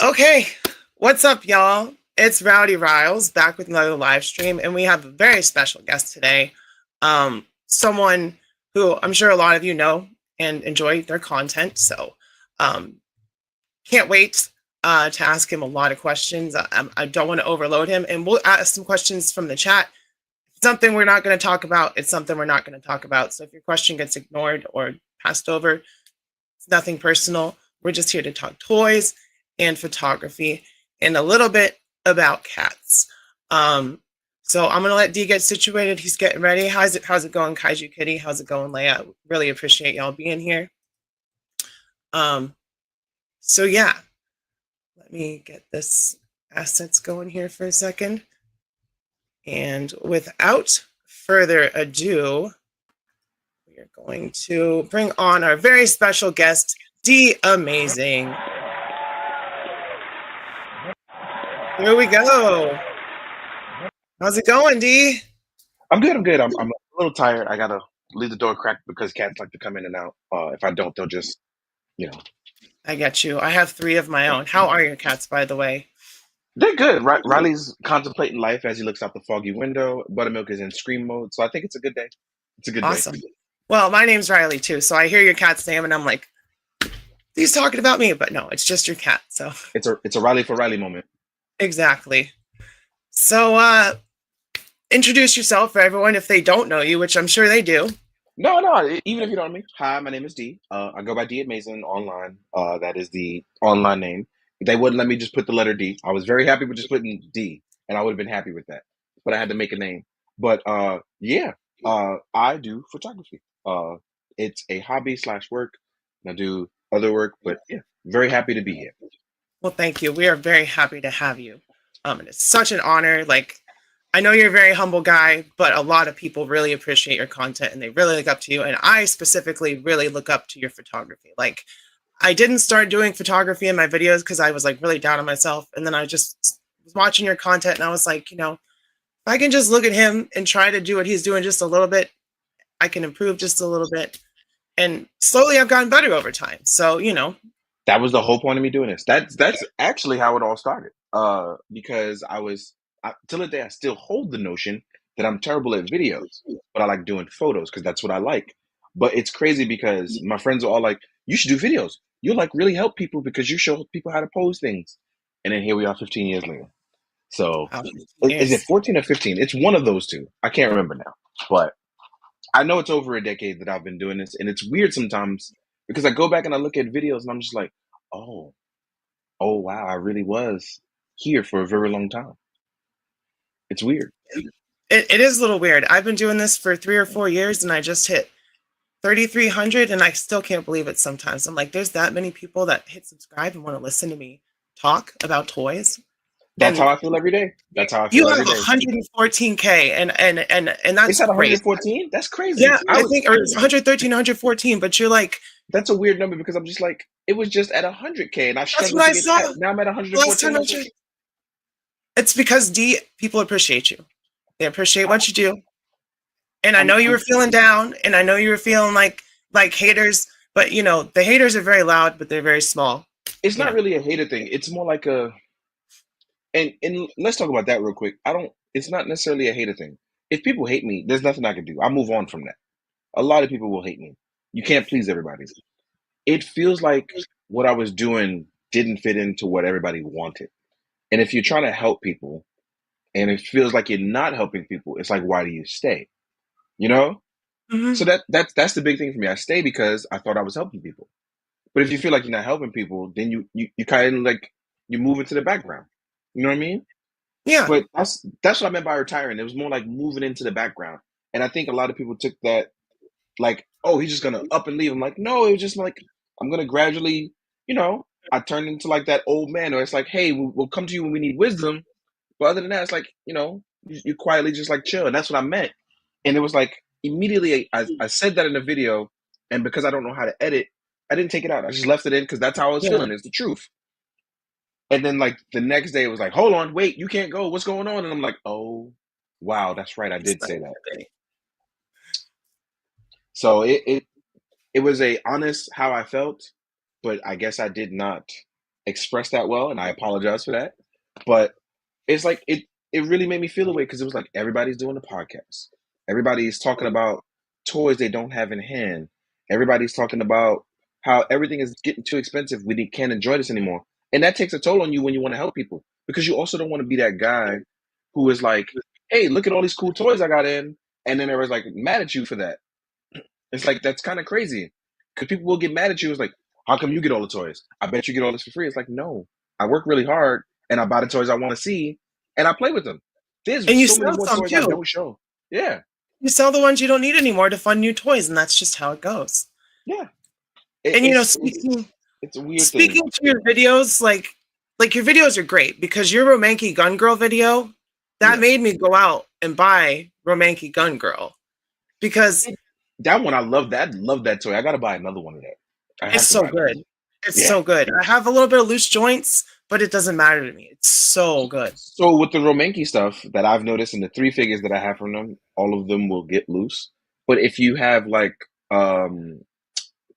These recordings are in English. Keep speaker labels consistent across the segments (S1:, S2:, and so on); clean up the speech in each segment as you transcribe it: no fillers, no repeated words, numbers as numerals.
S1: Okay, what's up, y'all? It's Rowdy Riles back with another live stream, and we have a very special guest today. Someone who I'm sure a lot of you know and enjoy their content. So, um, can't wait to ask him a lot of questions. I don't want to overload him, and we'll ask some questions from the chat. Something we're not going to talk about. It's something we're not going to talk about. So if your question gets ignored or passed over, it's nothing personal. We're just here to talk toys and photography and a little bit about cats. So I'm gonna let D get situated. He's getting ready. How's it going, Kaiju Kitty? How's it going, Leia? Really appreciate y'all being here. So yeah, let me get this assets going here for a second. And without further ado, we are going to bring on our very special guest, D Amazing. Here we go. How's it going, D?
S2: I'm good. I'm a little tired. I gotta leave the door cracked because cats like to come in and out. If I don't, they'll just, you know.
S1: I get you. I have 3 of my own. How are your cats, by the way?
S2: They're good. Riley's contemplating life as he looks out the foggy window. Buttermilk is in scream mode, so I think it's a good day. It's a good day.
S1: Awesome. Well, my name's Riley too, so I hear your cat's name and I'm like, he's talking about me, but no, it's just your cat. So
S2: It's a Riley for Riley moment.
S1: exactly. So introduce yourself for everyone if they don't know you, which I'm sure they do.
S2: No, even if you don't know me. Hi, my name is D. I go by D Amazing online. That is the online name. They wouldn't let me just put the letter D. I was very happy with just putting D, and I would have been happy with that. But I had to make a name. But yeah, I do photography. It's a hobby slash work. I do other work, but yeah, very happy to be here.
S1: Well, thank you. We are very happy to have you. And it's such an honor. Like, I know you're a very humble guy, but a lot of people really appreciate your content and they really look up to you. And I specifically really look up to your photography. Like, I didn't start doing photography in my videos because I was like really down on myself. And then I just was watching your content and I was like, if I can just look at him and try to do what he's doing just a little bit, I can improve just a little bit. And slowly I've gotten better over time. So,
S2: That was the whole point of me doing this. That's actually how it all started. Because till the day I still hold the notion that I'm terrible at videos, but I like doing photos because that's what I like. But it's crazy because my friends are all like, "You should do videos. You'll like really help people because you show people how to pose things." And then here we are, 15 years later. So
S1: wow,
S2: is it
S1: years.
S2: 14 or 15? It's one of those two. I can't remember now, but I know it's over a decade that I've been doing this, and it's weird sometimes because I go back and I look at videos and I'm just like, oh. Oh wow, I really was here for a very long time. It's weird.
S1: It is a little weird. I've been doing this for 3 or 4 years and I just hit 3,300 and I still can't believe it sometimes. I'm like, there's that many people that hit subscribe and want to listen to me talk about toys.
S2: That's how
S1: And
S2: I feel every day. That's how I
S1: you
S2: feel
S1: have
S2: every day.
S1: 114K and
S2: It's
S1: that's
S2: at
S1: great.
S2: 114? That's crazy.
S1: Yeah, I think or it's 113, 114, but you're like,
S2: That's a weird number because I'm just like, it was just at 100K and I
S1: that's what
S2: struggled to
S1: I
S2: get
S1: saw.
S2: that. Now I'm at
S1: The last
S2: 114.
S1: time
S2: I
S1: I
S2: was like,
S1: checked. It's because people appreciate you. They appreciate what you do. And I know you were feeling down and I know you were feeling like haters, but the haters are very loud, but they're very small.
S2: it's
S1: You
S2: not
S1: know.
S2: really a hater thing. It's more like and let's talk about that real quick. It's not necessarily a hater thing. If people hate me, there's nothing I can do. I move on from that. A lot of people will hate me. You can't please everybody. It feels like what I was doing didn't fit into what everybody wanted. And if you're trying to help people and it feels like you're not helping people, it's like, why do you stay? You know?
S1: Mm-hmm.
S2: So that's the big thing for me. I stay because I thought I was helping people. But if you feel like you're not helping people, then you kind of like you move into the background. You know what I mean?
S1: Yeah.
S2: But that's what I meant by retiring. It was more like moving into the background. And I think a lot of people took that like, oh, he's just gonna up and leave. I'm like, no, it was just like I'm gonna gradually, I turned into like that old man, or it's like, hey, we'll come to you when we need wisdom. But other than that, it's like, you quietly just like chill, and that's what I meant. And it was like immediately I said that in the video, and because I don't know how to edit, I didn't take it out. I just left it in because that's how I was
S1: Yeah.
S2: feeling. It's the truth. And then like the next day, it was like, hold on, wait, you can't go. What's going on? And I'm like, oh, wow, that's right, I
S1: It's
S2: did
S1: not
S2: say that.
S1: today.
S2: So it was a honest how I felt, but I guess I did not. express that well, and I apologize for that. But it's like it really made me feel the way because it was like everybody's doing a podcast. Everybody's talking about toys they don't have in hand. Everybody's talking about how everything is getting too expensive. Can't enjoy this anymore. And that takes a toll on you when you want to help people because you also don't want to be that guy who is like, hey, look at all these cool toys I got in. And then everyone's like mad at you for that. It's like, that's kind of crazy because people will get mad at you. It's like, how come you get all the toys? I bet you get all this for free. It's like, no, I work really hard and I buy the toys I want to see and I play with them.
S1: And
S2: There's
S1: you
S2: so many
S1: sell
S2: more
S1: some
S2: toys I
S1: too.
S2: don't show. Yeah.
S1: You sell the ones you don't need anymore to fund new toys, and that's just how it goes.
S2: Yeah.
S1: And
S2: It's a weird thing.
S1: speaking to your videos, like your videos are great because your Romanky Gun Girl video, that
S2: Yeah.
S1: made me go out and buy Romanky Gun Girl because
S2: That one, I love that. Love that toy. I got to buy another one of that. I have
S1: it's
S2: to
S1: so
S2: buy that.
S1: good. It's
S2: Yeah.
S1: so good. I have a little bit of loose joints, but it doesn't matter to me. It's so good.
S2: So with the Romanki stuff that I've noticed in the three figures that I have from them, all of them will get loose. But if you have like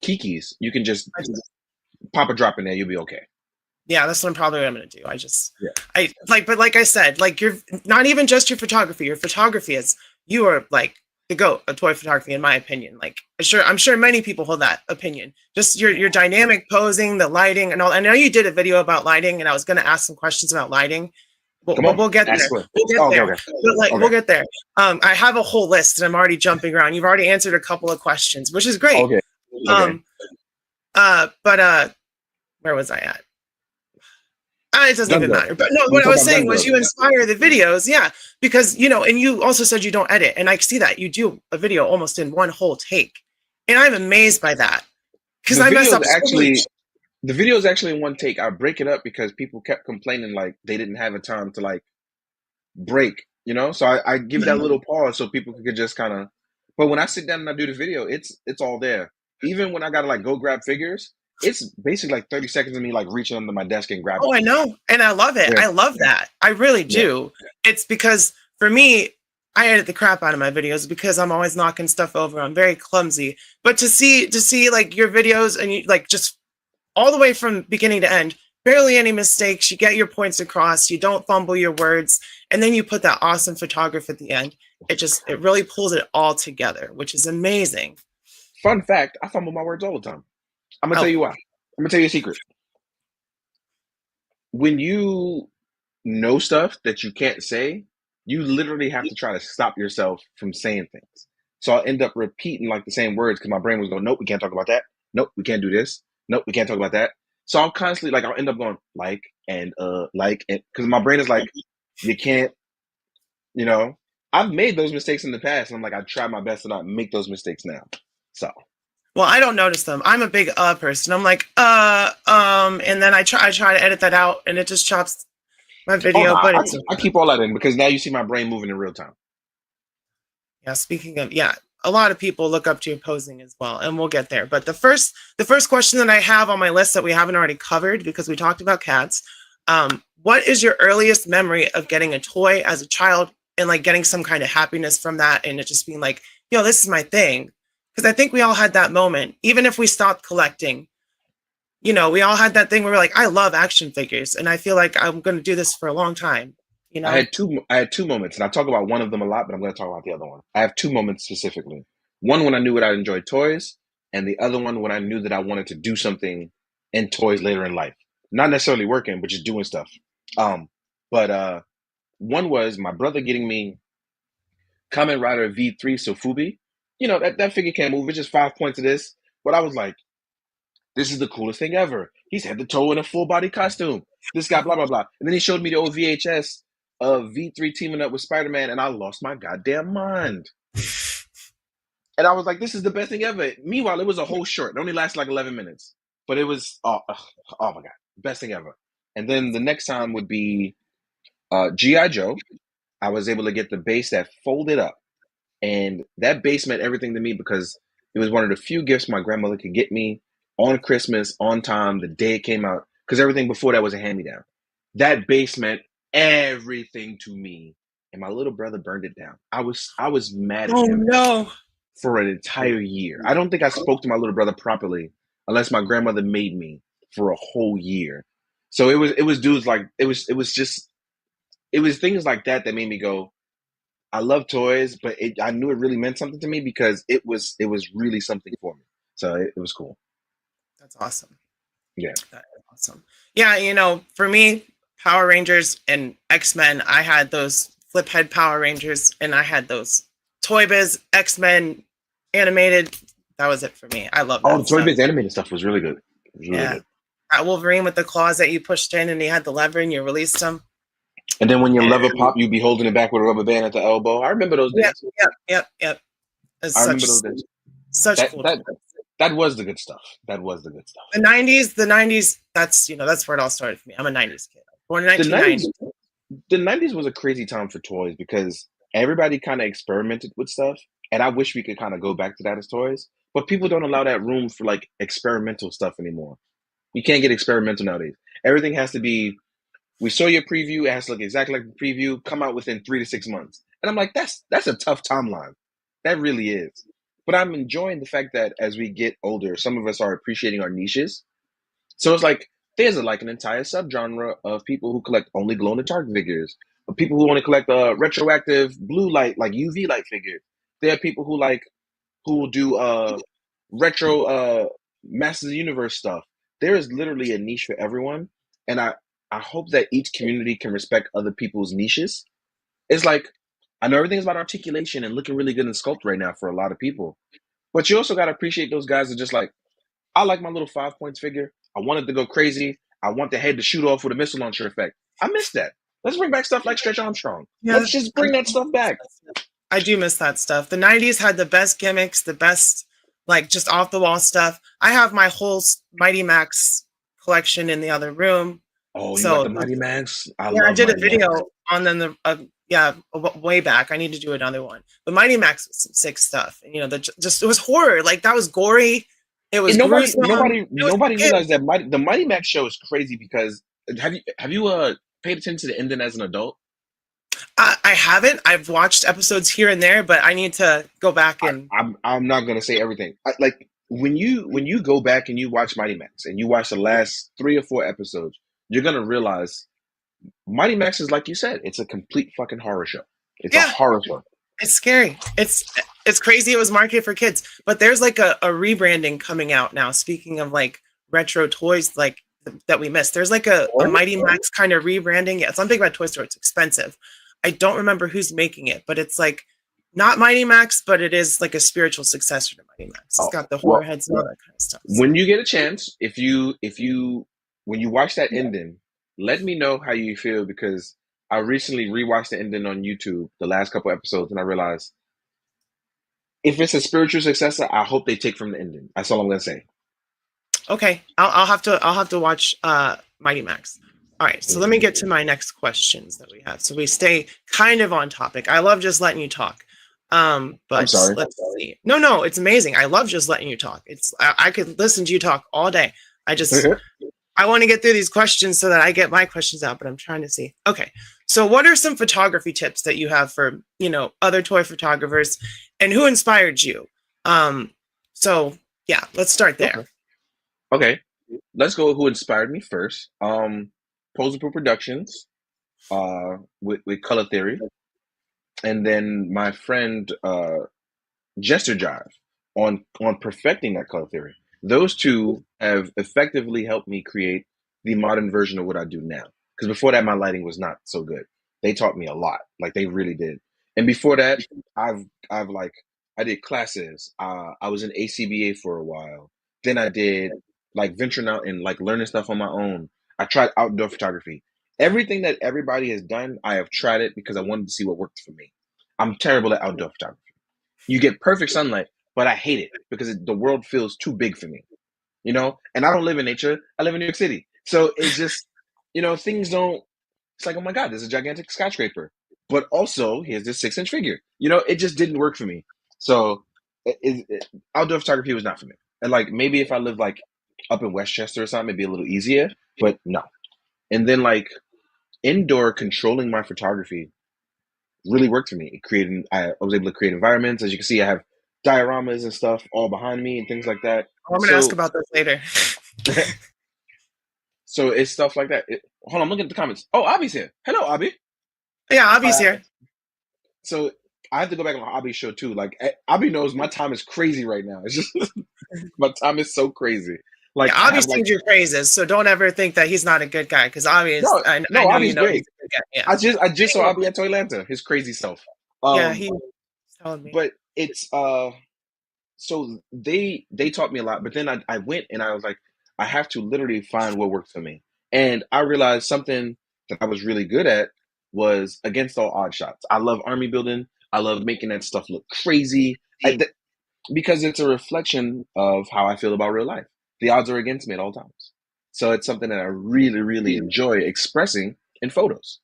S2: Kikis, you can just pop a drop in there, you'll be okay.
S1: Yeah, that's what I'm probably gonna do.
S2: Yeah.
S1: But like I said, like you're not even just your photography. Your photography is you are like the goat of toy photography, in my opinion. Like I'm sure many people hold that opinion. Just your dynamic posing, the lighting, and all. I know you did a video about lighting, and I was gonna ask some questions about lighting.
S2: Come
S1: But
S2: on.
S1: we'll get there.
S2: Excellent.
S1: We'll get
S2: Oh, okay,
S1: there.
S2: okay.
S1: But like
S2: Okay.
S1: we'll get there. I have a whole list, and I'm already jumping around. You've already answered a couple of questions, which is great.
S2: Okay. Okay.
S1: But where was I at? It doesn't
S2: Gun
S1: even
S2: Girl.
S1: matter. But no,
S2: We
S1: what I
S2: talk
S1: was
S2: about Gun
S1: saying was
S2: Girl.
S1: you inspire the videos, yeah, because and you also said you don't edit, and I see that you do a video almost in one whole take, and I'm amazed by that because
S2: The
S1: I mess
S2: video
S1: up
S2: is
S1: so much.
S2: actually the video is actually in one take. I break it up because people kept complaining like they didn't have a time to like break, you know? So I give that little pause so people could just kind of. But when I sit down and I do the video, it's all there. Even when I gotta like go grab figures, it's basically like 30 seconds of me like reaching under my desk and grabbing.
S1: Oh, I know, and I love it.
S2: Yeah.
S1: I love that. I really
S2: Yeah.
S1: do. It's because for me, I edit the crap out of my videos because I'm always knocking stuff over. I'm very clumsy. But to see like your videos and you like just all the way from beginning to end, barely any mistakes. You get your points across. You don't fumble your words, and then you put that awesome photography at the end. It really pulls it all together, which is amazing.
S2: Fun fact, I fumble my words all the time. I'm gonna
S1: Oh.
S2: tell you why. I'm gonna tell you a secret. When you know stuff that you can't say, you literally have to try to stop yourself from saying things. So I'll end up repeating like the same words because my brain was going, nope, we can't talk about that. Nope, we can't do this. Nope, we can't talk about that. So I'm constantly like, I'll end up going and because my brain is like, you can't, you know. I've made those mistakes in the past, and I'm like, I try my best to not make those mistakes now. So
S1: Well, I don't notice them. I'm a big person. I'm like, and then I try to edit that out, and it just chops my video.
S2: no,
S1: But
S2: I keep all that in because now you see my brain moving in real time.
S1: Yeah, speaking of, yeah, a lot of people look up to your posing as well, and we'll get there. But the first question that I have on my list that we haven't already covered because we talked about cats, what is your earliest memory of getting a toy as a child and like getting some kind of happiness from that and it just being like, yo, this is my thing? Because I think we all had that moment, even if we stopped collecting. We all had that thing where we're like, I love action figures, and I feel like I'm going to do this for a long time.
S2: I had two moments, and I talk about one of them a lot, but I'm going to talk about the other one. I have two moments specifically. One when I knew that I enjoyed toys, and the other one when I knew that I wanted to do something in toys later in life. Not necessarily working, but just doing stuff. But one was my brother getting me Kamen Rider V3 Sofubi. That figure can't move. It's just 5 points of this. But I was like, this is the coolest thing ever. He's head to toe in a full body costume. This guy, blah, blah, blah. And then he showed me the old VHS of V3 teaming up with Spider-Man, and I lost my goddamn mind. And I was like, this is the best thing ever. Meanwhile, it was a whole short. It only lasted like 11 minutes. But it was, oh my God, best thing ever. And then the next time would be G.I. Joe. I was able to get the base that folded up. And that base meant everything to me because it was one of the few gifts my grandmother could get me on Christmas, on time, the day it came out. Because everything before that was a hand-me-down. That base meant everything to me. And my little brother burned it down. I was mad at him
S1: no.
S2: for an entire year. I don't think I spoke to my little brother properly unless my grandmother made me for a whole year. So it was dudes like it was things like that that made me go, I love toys, but I knew it really meant something to me because it was really something for me. So it was cool.
S1: That's awesome.
S2: Yeah.
S1: That is awesome. Yeah, for me, Power Rangers and X-Men, I had those flip head Power Rangers and I had those Toy Biz X-Men animated. That was it for me. I love
S2: Oh,
S1: that
S2: the Toy
S1: stuff.
S2: Biz animated stuff was really good. It was really
S1: Yeah.
S2: good.
S1: That Wolverine with the claws that you pushed in and he had the lever and you released him.
S2: And then when your
S1: Yeah.
S2: lever pop, you'd be holding it back with a rubber band at the elbow. I remember those
S1: Yep,
S2: days.
S1: yep, yep, yep. It's
S2: I remember
S1: such
S2: those days.
S1: such
S2: That
S1: cool
S2: that
S1: toys.
S2: that was the good stuff. That was the good stuff.
S1: The 90s, that's where it all started for me. I'm a 90s kid. Born in
S2: The
S1: 1990.
S2: 90s the 90s was a crazy time for toys because everybody kind of experimented with stuff, and I wish we could kind of go back to that as toys, but people don't allow that room for like experimental stuff anymore. You can't get experimental nowadays. Everything has to be, we saw your preview, it has to look exactly like the preview, come out within 3 to 6 months. And I'm like, that's a tough timeline. That really is. But I'm enjoying the fact that as we get older, some of us are appreciating our niches. So it's like there's like an entire subgenre of people who collect only glow in the dark figures, of people who want to collect retroactive blue light, like UV light figures. There are people who will do retro Masters of the Universe stuff. There is literally a niche for everyone, and I hope that each community can respect other people's niches. It's like I know everything's about articulation and looking really good in sculpt right now for a lot of people, but you also got to appreciate those guys that just like, I like my little 5 points figure. I want it to go crazy. I want the head to shoot off with a missile launcher effect. I miss that. Let's bring back stuff like Stretch Armstrong.
S1: Yeah,
S2: Let's just bring that stuff back.
S1: I do miss that stuff. The 90s had the best gimmicks, the best, like, just off the wall stuff. I have my whole Mighty Max collection in the other room.
S2: Oh, you got
S1: So,
S2: the Mighty Max? I
S1: yeah, I
S2: love
S1: did a
S2: Mighty Max.
S1: video on them, way back. I need to do another one. But Mighty Max was some sick stuff. And, just, it was horror. Like, that was gory. It was
S2: And nobody,
S1: gruesome.
S2: nobody,
S1: It was
S2: nobody
S1: kids.
S2: realized that the Mighty Max show is crazy because have you paid attention to the ending as an adult?
S1: I haven't. I've watched episodes here and there, but I need to go back and.
S2: I'm not gonna say everything. Like when you go back and you watch Mighty Max and you watch the last 3 or 4 episodes, you're gonna realize Mighty Max is, like you said, it's a complete fucking horror show. It's a
S1: Yeah,
S2: horror show.
S1: it's scary. It's crazy. It was marketed for kids, but there's like a rebranding coming out now. Speaking of like retro toys, like that we missed, there's like a Mighty Max kind of rebranding. Yeah, something about Toy Store. It's expensive. I don't remember who's making it, but it's like not Mighty Max, but it is like a spiritual successor to Mighty Max. It's
S2: Oh,
S1: got the horror
S2: well,
S1: heads and all that kind of stuff.
S2: when you get a chance, if you when you watch that ending, let me know how you feel because I recently rewatched the ending on YouTube, the last couple episodes, and I realized if it's a spiritual successor, I hope they take from the ending. That's all I'm gonna say.
S1: Okay, I'll have to watch Mighty Max. All right, so let me get to my next questions that we have. So we stay kind of on topic. I love just letting you talk.
S2: I'm
S1: But
S2: sorry.
S1: let's see. No, it's amazing. I love just letting you talk. I could listen to you talk all day. I want to get through these questions so that I get my questions out, but I'm trying to see. Okay. So what are some photography tips that you have for, other toy photographers and who inspired you? So yeah, let's start there.
S2: Okay, let's go with who inspired me first. Posable Productions, with Color Theory, and then my friend Jester Jive on perfecting that color theory. Those two have effectively helped me create the modern version of what I do now. Because before that, my lighting was not so good. They taught me a lot, like they really did. And before that, I've like I did classes. I was in ACBA for a while. Then I did like venturing out and like learning stuff on my own. I tried outdoor photography. Everything that everybody has done, I have tried it because I wanted to see what worked for me. I'm terrible at outdoor photography. You get perfect sunlight, but I hate it because the world feels too big for me, And I don't live in nature. I live in New York City. So it's just, things don't, it's like, oh my God, there's a gigantic skyscraper. But also, here's this 6-inch figure. It just didn't work for me. So outdoor photography was not for me. And like, maybe if I lived like up in Westchester or something, it'd be a little easier, but no. And then like indoor controlling my photography really worked for me. I was able to create environments. As you can see, I have dioramas and stuff all behind me and things like that.
S1: I'm going to ask
S2: So,
S1: about this later.
S2: So it's stuff like that. Hold on, I'm looking at the comments. Oh, Abby's here. Hello, Abby.
S1: Yeah, Abby's
S2: Uh,
S1: here.
S2: so I have to go back on Abby's show too. Like Abby knows my time is crazy right now. It's just my time is so crazy.
S1: Yeah,
S2: Like I
S1: Abby
S2: have like
S1: sings your praises, so don't ever think that he's not a good guy, because Abby is.
S2: no,
S1: I
S2: no,
S1: know you
S2: Abby's
S1: know he's
S2: great.
S1: a good guy. Yeah.
S2: I just saw
S1: Anyway,
S2: Abby at Toylanta, his crazy self.
S1: yeah,
S2: Um,
S1: he's telling me.
S2: but it's so they taught me a lot, but then I went and I was like, I have to literally find what works for me. And I realized something that I was really good at was against all odd shots. I love army building. I love making that stuff look crazy. Because it's a reflection of how I feel about real life. The odds are against me at all times. So it's something that I really, really enjoy expressing in photos.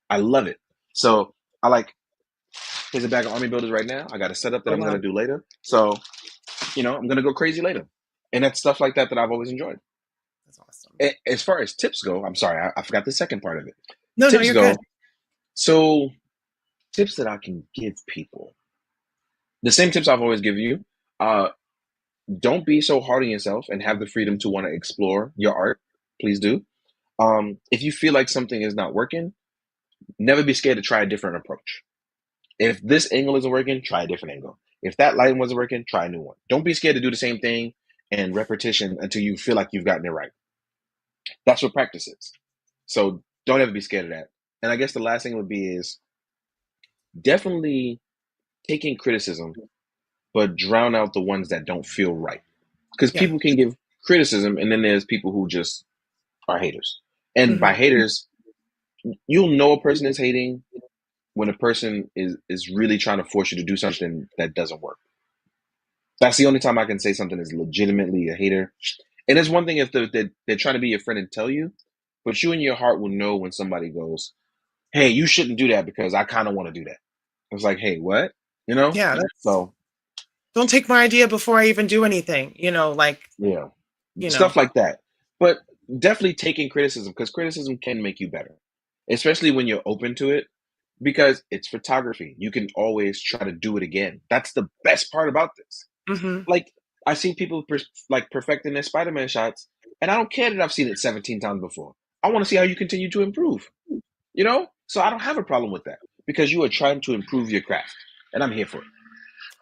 S2: I love it. So I like, here's a bag of army builders right now. I got a setup that
S1: Oh
S2: I'm going
S1: wow,
S2: to do later. So, I'm going to go crazy later. And that's stuff like that that I've always enjoyed.
S1: that's awesome.
S2: As far as tips go, I'm sorry, I forgot the second part of it.
S1: No,
S2: Tips
S1: you're good.
S2: go, so tips that I can give people. The same tips I've always given you. Uh, don't be so hard on yourself and have the freedom to want to explore your art. Please do. If you feel like something is not working, never be scared to try a different approach. If this angle isn't working, try a different angle. If that lighting wasn't working, try a new one. Don't be scared to do the same thing and repetition until you feel like you've gotten it right. That's what practice is. So don't ever be scared of that. And I guess the last thing would be is definitely taking criticism, but drown out the ones that don't feel right. Because
S1: Yeah.
S2: people can give criticism, and then there's people who just are haters. And by
S1: Hmm.
S2: haters, you'll know a person is hating when a person is really trying to force you to do something that doesn't work. That's the only time I can say something is legitimately a hater. And it's one thing if they're trying to be your friend and tell you, but you in your heart will know when somebody goes, hey, you shouldn't do that because I kind of want to do that. It's like, hey, what? You know?
S1: Yeah, that's.
S2: So,
S1: Don't take my idea before I even do anything.
S2: yeah,
S1: You know.
S2: stuff like that. But definitely taking criticism because criticism can make you better, especially when you're open to it because it's photography. You can always try to do it again. That's the best part about this.
S1: Hmm.
S2: Like, I see people like perfecting their Spider-Man shots, and I don't care that I've seen it 17 times before. I want to see how you continue to improve. So I don't have a problem with that because you are trying to improve your craft, and I'm here for it.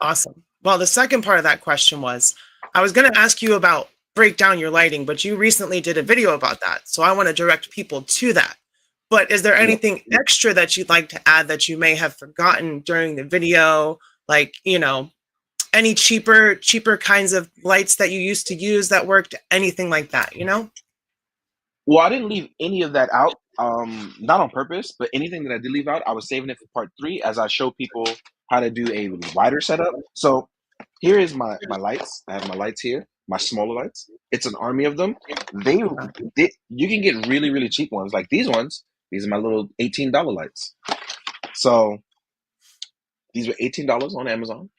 S1: Awesome. Well, the second part of that question was, I was going to ask you about break down your lighting, but you recently did a video about that. So I want to direct people to that. But is there
S2: Yep.
S1: anything extra that you'd like to add that you may have forgotten during the video? Like, any cheaper kinds of lights that you used to use that worked, anything like that?
S2: Well, I didn't leave any of that out, not on purpose, but anything that I did leave out, I was saving it for part three as I show people how to do a wider setup. So here is my lights. I have my lights here, my smaller lights. It's an army of them. They, you can get really, really cheap ones like these ones. These are my little $18 lights. So these were $18 on Amazon.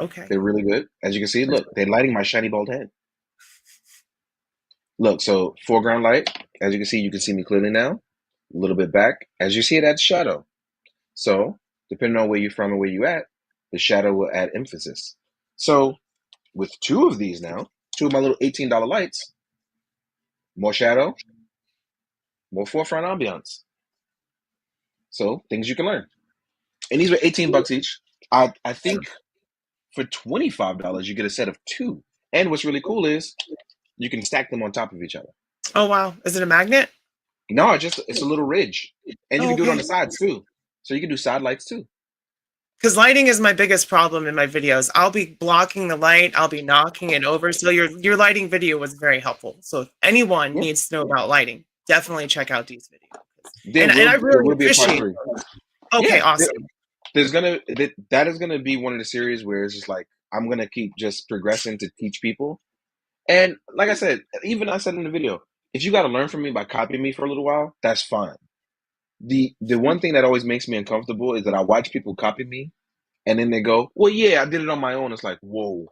S1: Okay.
S2: They're really good. As you can see, look, they're lighting my shiny bald head. Look, so foreground light, as you can see me clearly now. A little bit back. As you see it adds shadow. So, depending on where you're from and where you at, the shadow will add emphasis. So, with two of these now, two of my little $18 lights, more shadow, more forefront ambiance. So, things you can learn. And these were 18 bucks each. I think for $25 you get a set of two. And what's really cool is you can stack them on top of each other.
S1: Oh, wow. Is it a magnet?
S2: No, it's a little ridge. And you
S1: Oh,
S2: can do it on
S1: okay.
S2: the sides too. So you can do side lights too.
S1: Because lighting is my biggest problem in my videos. I'll be blocking the light, I'll be knocking it over. So your lighting video was very helpful. So if anyone
S2: Yeah.
S1: needs to know about lighting, definitely check out Dee's video.
S2: There
S1: And I
S2: will
S1: really
S2: be a part
S1: appreciate
S2: three.
S1: it. Okay,
S2: Yeah.
S1: awesome.
S2: That is gonna be one of the series where it's just like I'm gonna keep just progressing to teach people. And like I said, even I said in the video, if you gotta learn from me by copying me for a little while, that's fine. The one thing that always makes me uncomfortable is that I watch people copy me and then they go, well, yeah, I did it on my own. It's like, whoa,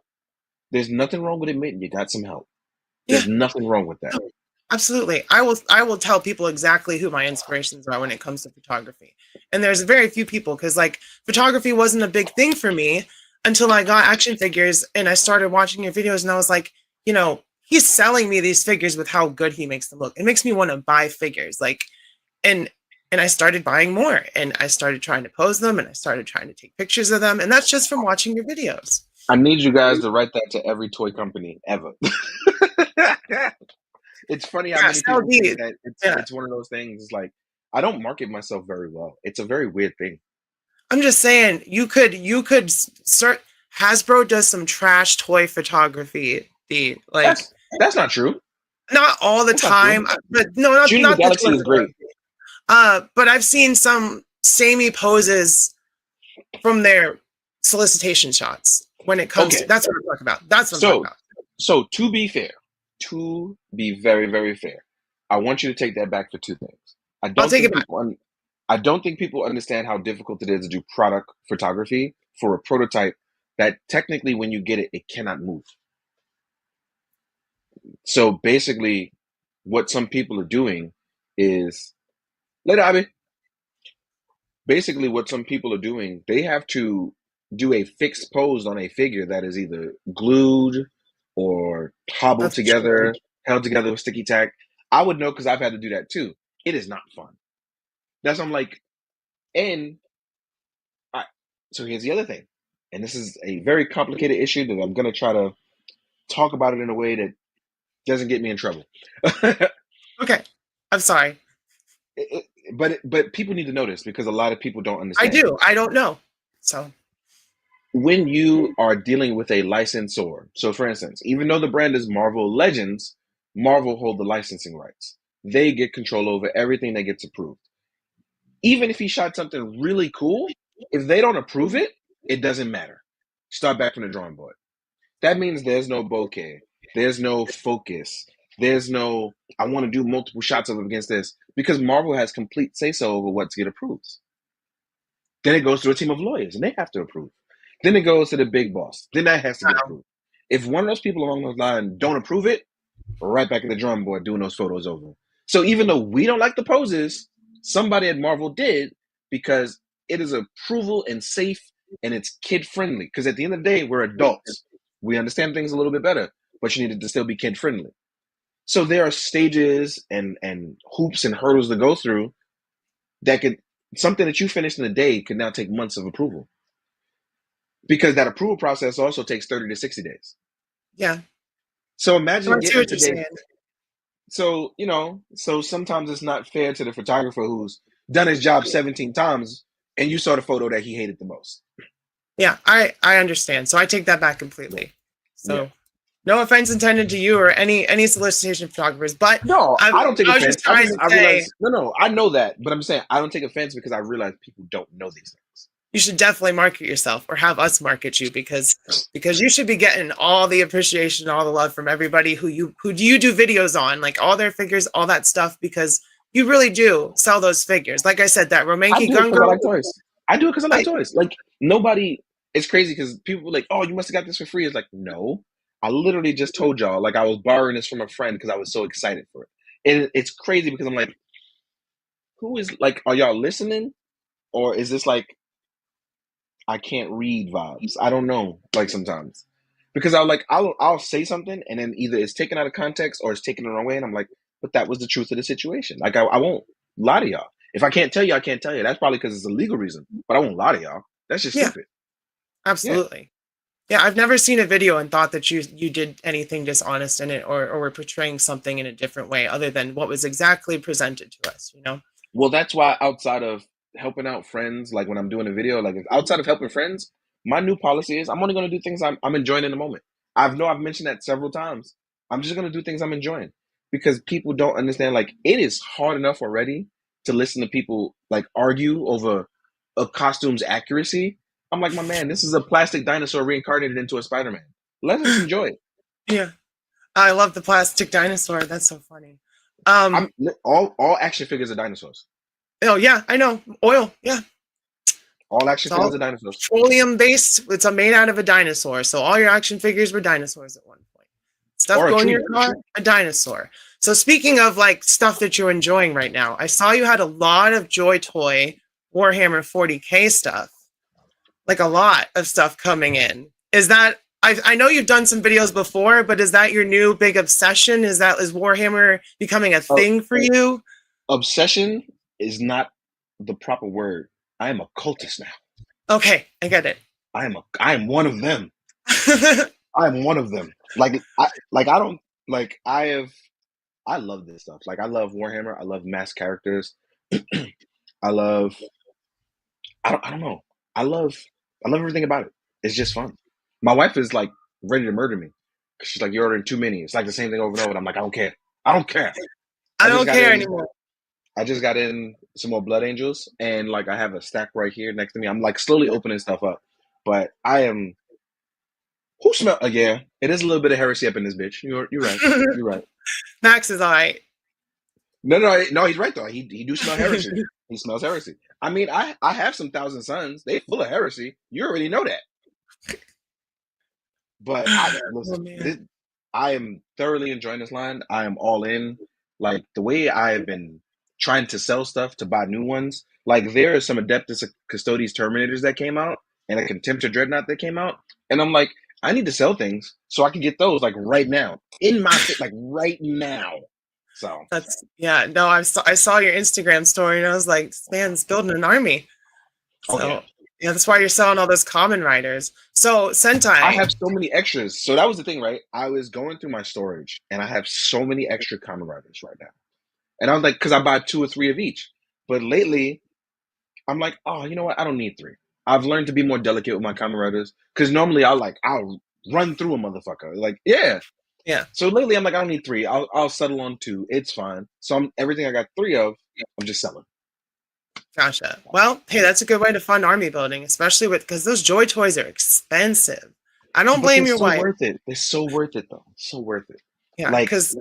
S2: there's nothing wrong with admitting you got some help.
S1: Yeah,
S2: There's nothing wrong with that.
S1: absolutely. I will tell people exactly who my inspirations are when it comes to photography. And there's very few people because like photography wasn't a big thing for me until I got action figures and I started watching your videos and I was like, he's selling me these figures with how good he makes them look. It makes me want to buy figures. Like, and I started buying more, and I started trying to pose them, and I started trying to take pictures of them, and that's just from watching your videos.
S2: I need you guys to write that to every toy company ever. It's funny how many people think that it's one of those things. It's like, I don't market myself very well. It's a very weird thing.
S1: I'm just saying, you could start. Hasbro does some trash toy photography.
S2: That's not true.
S1: Not all the time, but no, not
S2: the Galaxy is great.
S1: But I've seen some samey poses from their solicitation shots when it comes to, that's what I'm talking about. That's what I'm talking about.
S2: So to be fair, to be very, very fair, I want you to take that back for two things.
S1: I'll take it back.
S2: I don't think people understand how difficult it is to do product photography for a prototype that technically when you get it, it cannot move. So basically what some people are doing is, later, Abby. Basically what some people are doing, they have to do a fixed pose on a figure that is either glued or held together with sticky tack. I would know because I've had to do that too. It is not fun. That's I'm like, so here's the other thing, and this is a very complicated issue that I'm gonna try to talk about it in a way that doesn't get me in trouble.
S1: Okay, I'm sorry.
S2: But people need to know this because a lot of people don't understand.
S1: I do. I don't know. So
S2: when you are dealing with a licensor, so for instance, even though the brand is Marvel Legends, Marvel hold the licensing rights. They get control over everything that gets approved. Even if he shot something really cool, if they don't approve it, it doesn't matter. Start back from the drawing board. That means there's no bokeh. There's no focus. There's no, I want to do multiple shots of it against this, because Marvel has complete say-so over what to get approved. Then it goes to a team of lawyers, and they have to approve. Then it goes to the big boss. Then that has to get approved. If one of those people along those lines don't approve it, we're right back at the drawing board doing those photos over. So even though we don't like the poses, somebody at Marvel did, because it is approval and safe, and it's kid-friendly. Because at the end of the day, we're adults. We understand things a little bit better, but you need it to still be kid-friendly. So there are stages and hoops and hurdles to go through that could, something that you finished in a day could now take months of approval. Because that approval process also takes 30 to 60 days.
S1: Yeah.
S2: So imagine getting today. So, so sometimes it's not fair to the photographer who's done his job 17 times and you saw the photo that he hated the most.
S1: Yeah, I understand. So I take that back completely. So no offense intended to you or any solicitation photographers, but
S2: no, I don't take offense. I know that, but I'm saying I don't take offense because I realize people don't know these things.
S1: You should definitely market yourself, or have us market you, because you should be getting all the appreciation, all the love from everybody who you do videos on, like all their figures, all that stuff, because you really do sell those figures. Like I said, that Romanki gun girl.
S2: I do it because I like toys. Like nobody. It's crazy because people were like, "Oh, you must have got this for free." It's like, no, I literally just told y'all, like I was borrowing this from a friend because I was so excited for it. And it's crazy because I'm like, who is, like, are y'all listening, or is this like I can't read vibes? I don't know. Like sometimes, because I'll say something and then either it's taken out of context or it's taken the wrong way, and I'm like, but that was the truth of the situation. Like I won't lie to y'all. If I can't tell you, I can't tell you. That's probably because it's a legal reason, but I won't lie to y'all. That's just stupid.
S1: Absolutely. Yeah, I've never seen a video and thought that you did anything dishonest in it, or were portraying something in a different way other than what was exactly presented to us,
S2: Well, that's why outside of helping out friends, like when I'm doing a video, like outside of helping friends, my new policy is I'm only going to do things I'm enjoying in the moment. I've mentioned that several times. I'm just going to do things I'm enjoying, because people don't understand, like, it is hard enough already to listen to people like argue over a costume's accuracy. I'm like, my man, this is a plastic dinosaur reincarnated into a Spider-Man. Let us enjoy it.
S1: Yeah. I love the plastic dinosaur. That's so funny.
S2: All action figures are dinosaurs.
S1: Oh yeah, I know. Oil, yeah.
S2: All action figures are dinosaurs.
S1: Petroleum based. It's made out of a dinosaur. So all your action figures were dinosaurs at one point. Stuff going in your car, a dinosaur. So speaking of like stuff that you're enjoying right now, I saw you had a lot of Joy Toy Warhammer 40K stuff. Like a lot of stuff coming in. Is that I know you've done some videos before, but is that your new big obsession? Is Warhammer becoming a
S2: Uh,
S1: thing for you?
S2: obsession is not the proper word. I am a cultist now.
S1: Okay, I get it.
S2: I am one of them. I am one of them. I don't like I love this stuff. Like I love Warhammer. I love mass characters. I love I don't know. I love everything about it. It's just fun. My wife is like ready to murder me. She's like, you're ordering too many. It's like the same thing over and over. And I'm like, I don't care. I don't care.
S1: I
S2: I just
S1: don't
S2: got
S1: care
S2: in
S1: anymore.
S2: I just got in some more Blood Angels and like I have a stack right here next to me. I'm like slowly opening stuff up. But I am who smell yeah, it is a little bit of heresy up in this bitch. You're right. You're right.
S1: Max is all right.
S2: No, he's right though. He do smell heresy. He smells heresy. I mean, I have some Thousand Sons. They full of heresy. You already know that. But I
S1: Oh,
S2: listen.
S1: man.
S2: I am thoroughly enjoying this line. I am all in. Like the way I have been trying to sell stuff to buy new ones. Like there are some Adeptus Custodes Terminators that came out, and a Contemptor Dreadnought that came out, and I'm like, I need to sell things so I can get those like right now in my like right now. So
S1: Yeah. No, I saw your Instagram story and I was like, this man's building an army.
S2: oh yeah.
S1: So yeah, that's why you're selling all those common riders. So
S2: I
S1: Sentai.
S2: have so many extras. So that was the thing, right? I was going through my storage and I have so many extra common riders right now. And I was like, because I buy 2 or 3 of each. But lately, I'm like, oh, you know what? I don't need 3. I've learned to be more delicate with my common riders. Because normally I'll run through a motherfucker. Like, yeah.
S1: Yeah.
S2: So lately, I'm like, I don't need 3. I'll settle on 2. It's fine. So everything I got 3 of, I'm just selling.
S1: Gotcha. Well, hey, that's a good way to fund army building, especially because those Joy Toys are expensive. I don't
S2: But
S1: blame
S2: they're
S1: your
S2: so
S1: wife.
S2: worth it. They're so worth it, though. So worth it.
S1: Yeah,
S2: Like,
S1: because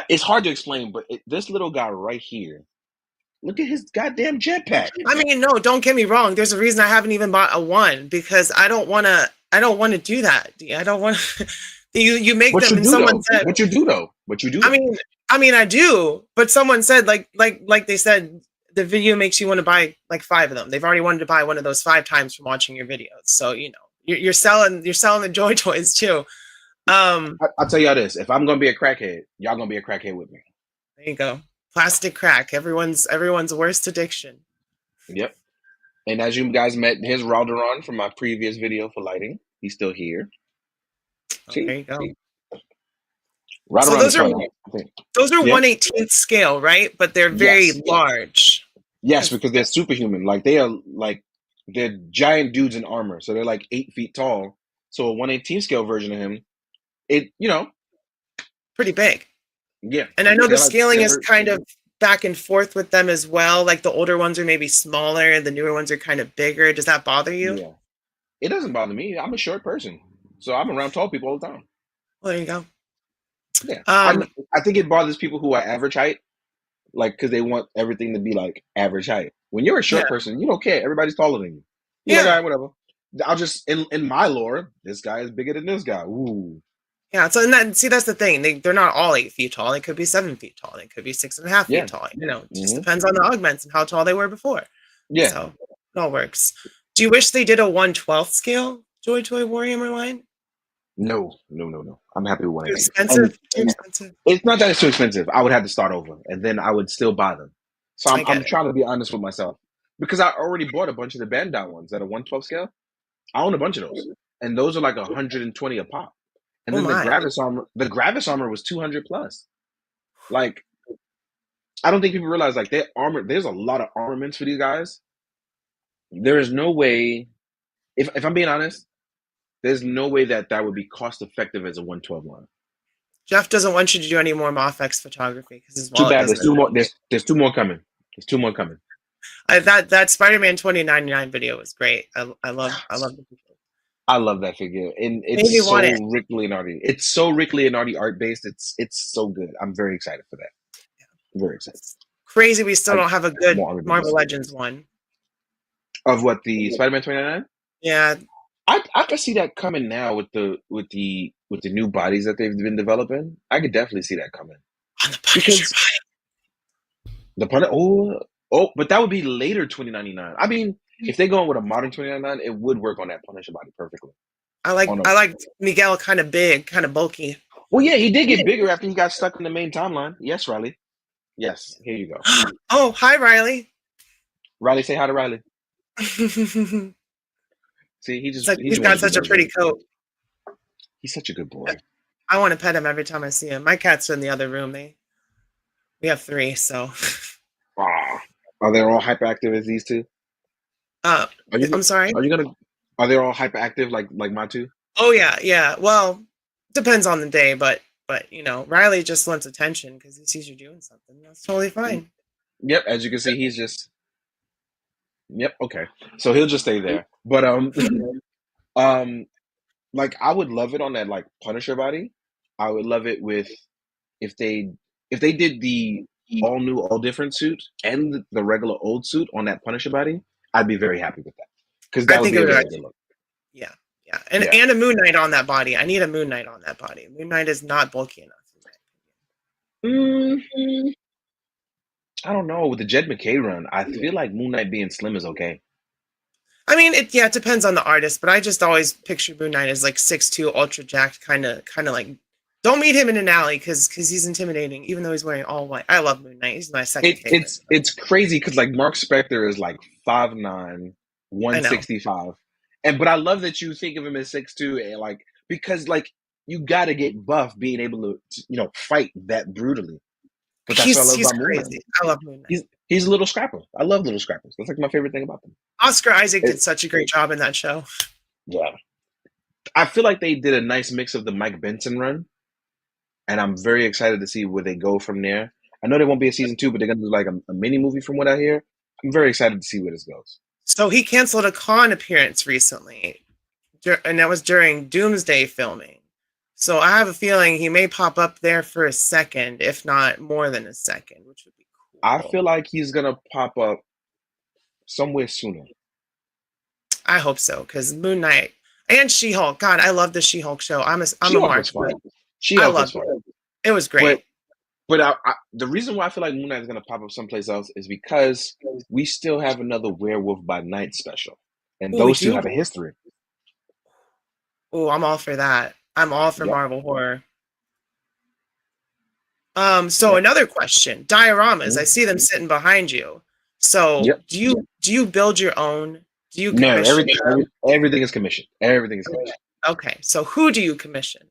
S2: it's hard to explain, but this little guy right here, look at his goddamn jetpack.
S1: I mean, no, don't get me wrong. There's a reason I haven't even bought a 1 because I don't want to. I don't want to do that. I don't want. You make
S2: What
S1: them,
S2: you
S1: and
S2: do
S1: someone
S2: though?
S1: said.
S2: What you do though? What you do?
S1: I mean, I do, but someone said like they said the video makes you want to buy like 5 of them. They've already wanted to buy one of those 5 times from watching your videos. So you're selling the Joy Toys too.
S2: I'll tell y'all this: if I'm gonna be a crackhead, y'all gonna be a crackhead with me.
S1: There you go. Plastic crack. Everyone's worst addiction.
S2: Yep. And as you guys met, here's Ralderon from my previous video for lighting. He's still here.
S1: Oh,
S2: See,
S1: there you go. So
S2: Ralderon is fun.
S1: those are
S2: Yeah.
S1: 1/18th scale, right? But they're very
S2: Yes.
S1: large.
S2: Yes, because they're superhuman. Like they're giant dudes in armor, so they're like 8 feet tall. So a 1/18 scale version of him,
S1: Pretty big.
S2: yeah.
S1: And I know the
S2: They're like
S1: scaling is kind of back and forth with them as well. Like the older ones are maybe smaller and the newer ones are kind of bigger. Does that bother you?
S2: yeah. It doesn't bother me. I'm a short person, so I'm around tall people all the time.
S1: Well, there you go.
S2: Yeah, I think it bothers people who are average height, like because they want everything to be like average height. When you're a short
S1: Yeah.
S2: person, you don't care. Everybody's taller than you. You're like,
S1: Yeah.
S2: all right, whatever. I'll just in my lore, this guy is bigger than this guy. Ooh,
S1: Yeah. So that's the thing. They're not all 8 feet tall. They could be 7 feet tall. They could be 6.5
S2: yeah,
S1: feet tall. It just
S2: hmm
S1: depends on the augments and how tall they were before.
S2: yeah.
S1: So it all works. Do you wish they did a 1/12 scale Joy Toy Warhammer line?
S2: No. I'm happy with
S1: Too
S2: 180.
S1: expensive? Too expensive.
S2: It's not that it's too expensive. I would have to start over, and then I would still buy them. So
S1: I get
S2: I'm
S1: it.
S2: trying to be honest with myself because I already bought a bunch of the Bandai ones that are 1/12 scale. I own a bunch of those, and those are like 120 a pop. And
S1: Oh
S2: then
S1: my.
S2: the Gravis armor was 200 plus. Like, I don't think people realize like their armor. There's a lot of armaments for these guys. There is no way. If I'm being honest, there's no way that would be cost effective as a 112 line.
S1: Jeff doesn't want you to do any more Mofex photography because his
S2: Too
S1: wallet
S2: bad.
S1: doesn't.
S2: There's 2 more. There's 2 more coming. There's 2 more coming.
S1: That Spider-Man 2099 video was great. I love the video.
S2: I love that figure, and
S1: Made me
S2: it's so
S1: want it.
S2: Rick Leonardi. It's so Rick Leonardi art based. It's so good. I'm very excited for that. Very excited.
S1: It's crazy we still don't have a good
S2: more army
S1: Marvel
S2: builders.
S1: Legends one.
S2: Of what, the Spider-Man 2099?
S1: Yeah.
S2: I could see that coming now with the new bodies that they've been developing. I could definitely see that coming.
S1: On the Punisher
S2: The Punisher, but that would be later 2099. I mean, if they're going with a modern 2099, it would work on that Punisher body perfectly.
S1: I like
S2: On a,
S1: I like Miguel kind of big, kind of bulky.
S2: well, yeah, he did get bigger after he got stuck in the main timeline. Yes, Riley. Yes, here you go.
S1: Oh, hi, Riley.
S2: Riley, say hi to Riley.
S1: He's
S2: See, he
S1: he's
S2: wanted
S1: got
S2: to be
S1: such a
S2: there again.
S1: pretty coat.
S2: He's such a good boy.
S1: I want to pet him every time I see him. My cats are in the other room. We have 3, so.
S2: Ah, are they all hyperactive as these two?
S1: Uh,
S2: Are you
S1: I'm sorry.
S2: are you gonna are they all hyperactive like my two?
S1: Oh yeah, yeah. Well, depends on the day, but Riley just wants attention because he sees you doing something. That's totally fine.
S2: Yep, as you can see, he's just yep, okay. So he'll just stay there. But um like I would love it on that like Punisher body. I would love it with if they if they did the all new, all different suit and the regular old suit on that Punisher body, I'd be very happy with that. Because
S1: I
S2: that would
S1: think
S2: be
S1: it
S2: a
S1: would
S2: very good
S1: actually,
S2: look.
S1: yeah, yeah, and
S2: Yeah.
S1: and a Moon Knight on that body. I need a Moon Knight on that body. Moon Knight is not bulky enough.
S2: Mm, I don't know. With the Jed McKay run, I feel like Moon Knight being slim is okay.
S1: I mean, it depends on the artist, but I just always picture Moon Knight as like 6'2", ultra jacked, kind of like. Don't meet him in an alley because he's intimidating, even though he's wearing all white. I love Moon Knight. He's my second favorite.
S2: It's crazy because like Mark Spector is like 5'9",
S1: I know.
S2: 165. And but I love that you think of him as 6'2", and like because like you gotta get buff being able to fight that brutally. But that's what I love
S1: He's
S2: about Moon Knight.
S1: crazy. I love Moon Knight.
S2: He's a little scrapper. I love little scrappers. That's like my favorite thing about them.
S1: Oscar Isaac
S2: It,
S1: did such a great job in that show.
S2: yeah. I feel like they did a nice mix of the Mike Benson run, and I'm very excited to see where they go from there. I know there won't be a season 2, but they're gonna do like a mini movie from what I hear. I'm very excited to see where this goes.
S1: So he canceled a con appearance recently, and that was during Doomsday filming. So I have a feeling he may pop up there for a second, if not more than a second, which would be
S2: I
S1: cool.
S2: feel like he's gonna pop up somewhere sooner.
S1: I hope so, because Moon Knight and She-Hulk. God, I love the She-Hulk show. I'm a
S2: She-Hulk was
S1: mark.
S2: fun.
S1: I
S2: She-Hulk was
S1: loved
S2: fun.
S1: it. It was
S2: But
S1: great.
S2: the reason why I feel like Moon Knight is gonna pop up someplace else is because we still have another Werewolf by Night special, and
S1: Oh, we
S2: those two
S1: do.
S2: have a history.
S1: Oh, I'm all for that. I'm all for
S2: Yep.
S1: Marvel horror. So
S2: Yep.
S1: another question. Dioramas. I
S2: Mhm.
S1: see them sitting behind you. So
S2: Yep.
S1: do you build your own? Do you
S2: No,
S1: commission them?
S2: everything is commissioned. Everything is commissioned.
S1: Okay. So who do you commission?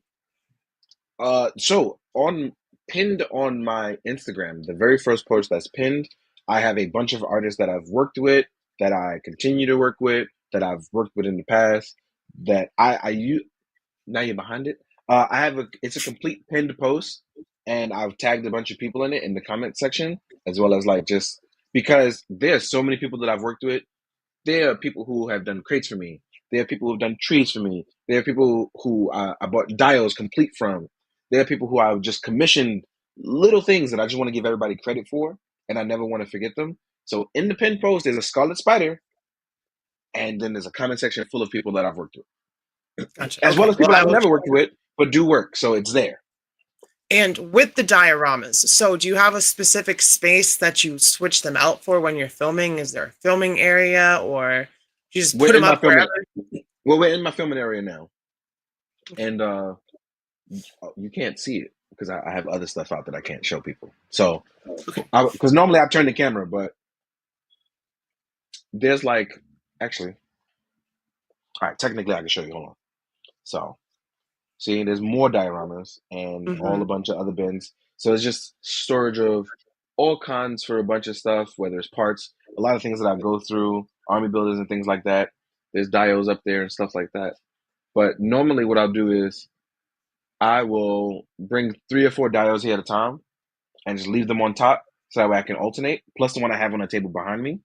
S2: So pinned on my Instagram, the very first post that's pinned, I have a bunch of artists that I've worked with, that I continue to work with, that I've worked with in the past, that I use. Now you're behind it. It's a complete pinned post, and I've tagged a bunch of people in it in the comment section, as well as like just because there's so many people that I've worked with. There are people who have done crates for me. There are people who've done trees for me. There are people who I bought dials complete from. There are people who I've just commissioned little things that I just want to give everybody credit for, and I never want to forget them. So in the pinned post, there's a Scarlet Spider, and then there's a comment section full of people that I've worked with,
S1: Gotcha.
S2: as well
S1: Okay.
S2: as
S1: Well,
S2: people
S1: I
S2: I've
S1: will.
S2: never worked with but do work. So it's there.
S1: And with the dioramas, so do you have a specific space that you switch them out for when you're filming? Is there a filming area, or you just put
S2: We're
S1: them
S2: in my
S1: up
S2: filming.
S1: wherever?
S2: Well, we're in my filming area now, and you can't see it because I have other stuff out that I can't show people. So, because normally I turn the camera, but there's like actually, all right, technically I can show you. Hold on. So, see, there's more dioramas and all a
S1: Mm-hmm.
S2: bunch of other bins. So it's just storage of all kinds for a bunch of stuff, whether it's parts, a lot of things that I go through, army builders and things like that. There's dials up there and stuff like that. But normally, what I'll do is I will bring 3 or 4 dials here at a time and just leave them on top so that way I can alternate, plus the one I have on the table behind me.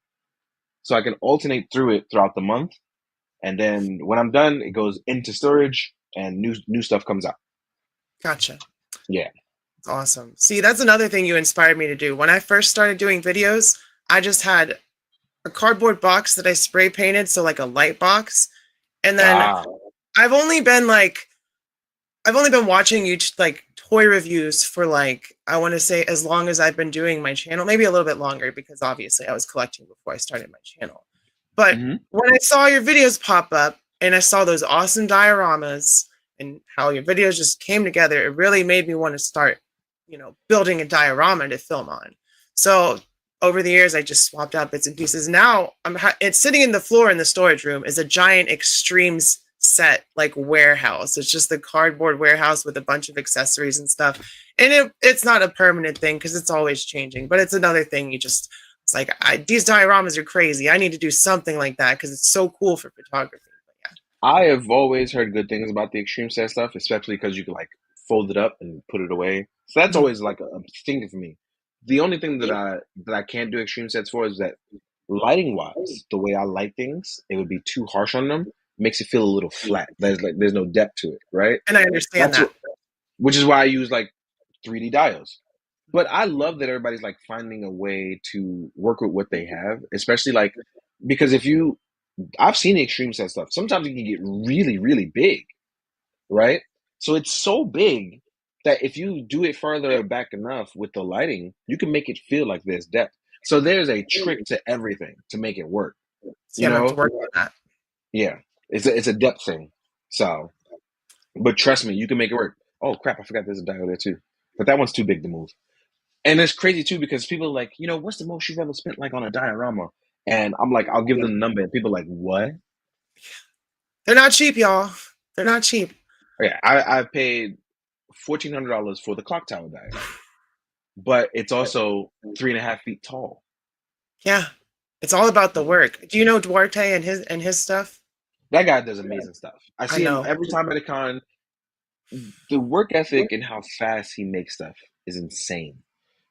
S2: So I can alternate through it throughout the month. And then when I'm done, it goes into storage and new stuff comes out.
S1: Gotcha.
S2: Yeah.
S1: That's awesome. See, that's another thing you inspired me to do. When I first started doing videos, I just had a cardboard box that I spray painted, so like a light box. And then
S2: Ah,
S1: I've only been watching you like toy reviews for like I want to say as long as I've been doing my channel, maybe a little bit longer because obviously I was collecting before I started my channel. But
S2: mhm.
S1: when I saw your videos pop up, and I saw those awesome dioramas and how your videos just came together. It really made me want to start, building a diorama to film on. So over the years, I just swapped out bits and pieces. Now it's sitting in the floor in the storage room is a giant extremes set like warehouse. It's just the cardboard warehouse with a bunch of accessories and stuff. And it's not a permanent thing because it's always changing, but it's another thing it's like, these dioramas are crazy. I need to do something like that because it's so cool for photography. But yeah.
S2: I have always heard good things about the extreme set stuff, especially because you can like fold it up and put it away. So that's always like a thing for me. The only thing that I can't do extreme sets for is that lighting wise, the way I light things, it would be too harsh on them. Makes it feel a little flat. There's no depth to it, right?
S1: And I understand
S2: That's
S1: that.
S2: which is why I use like 3D dials. But I love that everybody's like finding a way to work with what they have, especially like because I've seen the extreme set stuff. Sometimes it can get really, really big, right? So it's so big that if you do it further back enough with the lighting, you can make it feel like there's depth. So there's a trick to everything to make it work.
S1: See,
S2: You
S1: I'm gonna have to
S2: know?
S1: work on that.
S2: Yeah. It's a depth thing. So, but trust me, you can make it work. Oh crap, I forgot there's a dial there too. But that one's too big to move. And it's crazy too because people are like, what's the most you've ever spent like on a diorama? And I'm like, I'll give them the number, and people are like, what?
S1: They're not cheap, y'all. They're not cheap.
S2: Yeah, I paid $1,400 for the clock tower diorama, but it's also 3.5 feet tall.
S1: Yeah. It's all about the work. Do you know Duarte and his stuff?
S2: That guy does amazing stuff. I
S1: I
S2: see him
S1: know.
S2: every time at a con. The work ethic and how fast he makes stuff is insane.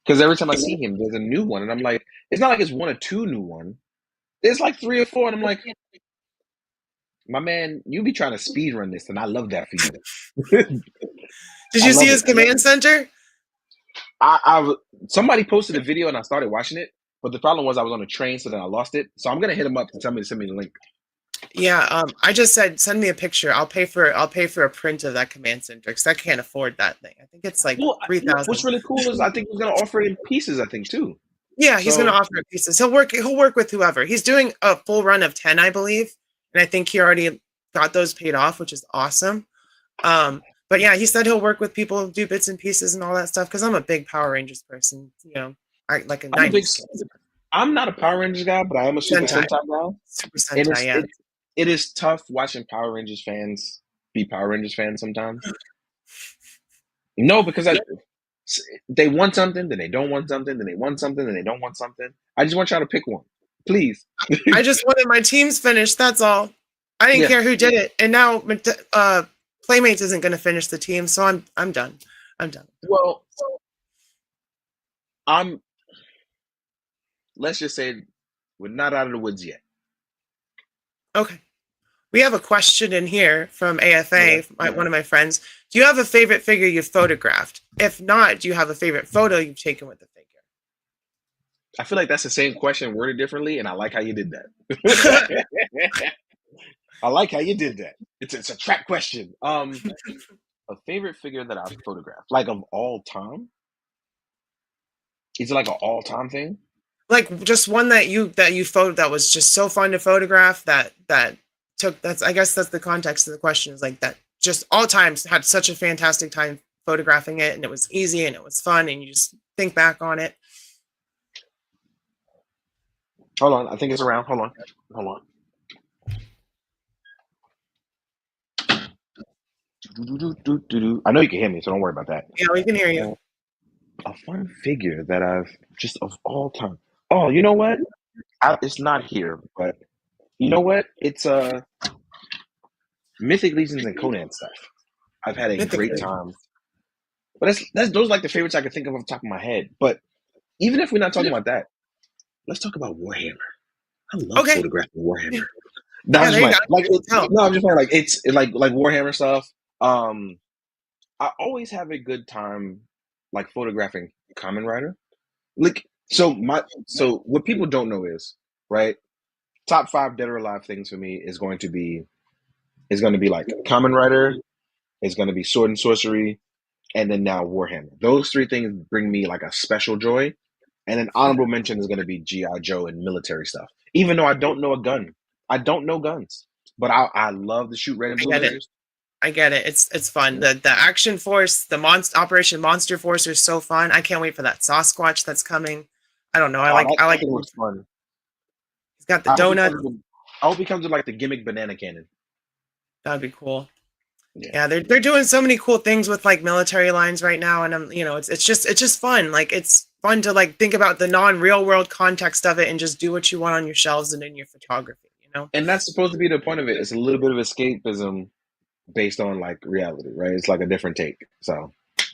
S2: Because every time I see him, there's a new one, and I'm like, it's not like it's one or two new one. There's like three or four, and I'm like, my man, you be trying to speed run this, and I love that for you.
S1: Did
S2: I
S1: you see
S2: love
S1: his
S2: it.
S1: command center?
S2: Somebody posted a video, and I started watching it, but the problem was I was on a train, so then I lost it. So I'm gonna hit him up to tell me to send me the link.
S1: Yeah, I just said send me a picture. I'll pay for a print of that command center because I can't afford that thing. I think it's like
S2: Well,
S1: 3,000.
S2: what's really cool is I think he's gonna offer it in pieces. I think too.
S1: Yeah, he's gonna
S2: So
S1: offer it pieces. He'll work with whoever. He's doing a full run of 10, I believe, and I think he already got those paid off, which is awesome. But yeah, he said he'll work with people who do bits and pieces and all that stuff because I'm a big Power Rangers person. I like a
S2: I'm a big.
S1: 90s
S2: I'm not a Power Rangers guy, but I am a Super
S1: Sentai.
S2: Sentai guy.
S1: Super
S2: And
S1: Sentai, yeah.
S2: it is tough watching Power Rangers fans be Power Rangers fans sometimes. No, because they want something, then they don't want something, then they want something, then they don't want something. I just want y'all to pick one, please.
S1: I just wanted my teams finished. That's all. I didn't
S2: Yeah.
S1: care who did it. And now Playmates isn't going to finish the team, so I'm done. I'm done.
S2: Well, let's just say we're not out of the woods yet.
S1: Okay. We have a question in here from AFA, one of my friends. Do you have a favorite figure you've photographed? If not, do you have a favorite photo you've taken with the figure?
S2: I feel like that's the same question worded differently, and I like how you did that. I like how you did that. It's a trap question. A favorite figure that I've photographed, like of all time? Is it like an all time thing?
S1: Like just one that you photo that was just so fun to photograph that I guess that's the context of the question is like that just all times had such a fantastic time photographing it and it was easy and it was fun and you just think back on it.
S2: Hold on, I think it's around. Hold on. I know you can hear me, so don't worry about that.
S1: Yeah, we can hear you.
S2: A fun figure that I've just of all time. Oh, you know what? It's not here, but you know what? It's Mythic Legions and Conan stuff. I've had a great time. But those are like the favorites I can think of off the top of my head. But even if we're not talking about that, let's talk about Warhammer. I love photographing Warhammer. No, I'm just playing. Like it's like Warhammer stuff. I always have a good time like photographing Kamen Rider. Like so what people don't know is, right? Top 5 dead or alive things for me is going to be like Kamen Rider, it's going to be Sword and Sorcery, and then now Warhammer. Those 3 things bring me like a special joy. And an honorable mention is going to be G.I. Joe and military stuff. Even though I don't know a gun. I don't know guns. but I love to shoot red and
S1: I
S2: blue
S1: get it.
S2: lasers.
S1: I get it. It's fun.
S2: Yeah.
S1: The Action Force, the Operation Monster Force are so fun. I can't wait for that Sasquatch that's coming. I don't know. I
S2: Oh,
S1: like
S2: that
S1: I like
S2: thing looks fun.
S1: he's got the
S2: I hope he
S1: donut.
S2: comes with, I hope he comes with like the gimmick banana cannon.
S1: That'd be cool.
S2: Yeah.
S1: Yeah, they're doing so many cool things with like military lines right now, and it's just fun. Like it's fun to like think about the non-real world context of it and just do what you want on your shelves and in your photography, you know?
S2: And that's supposed to be the point of it. It's a little bit of escapism based on like reality, right? It's like a different take. So, you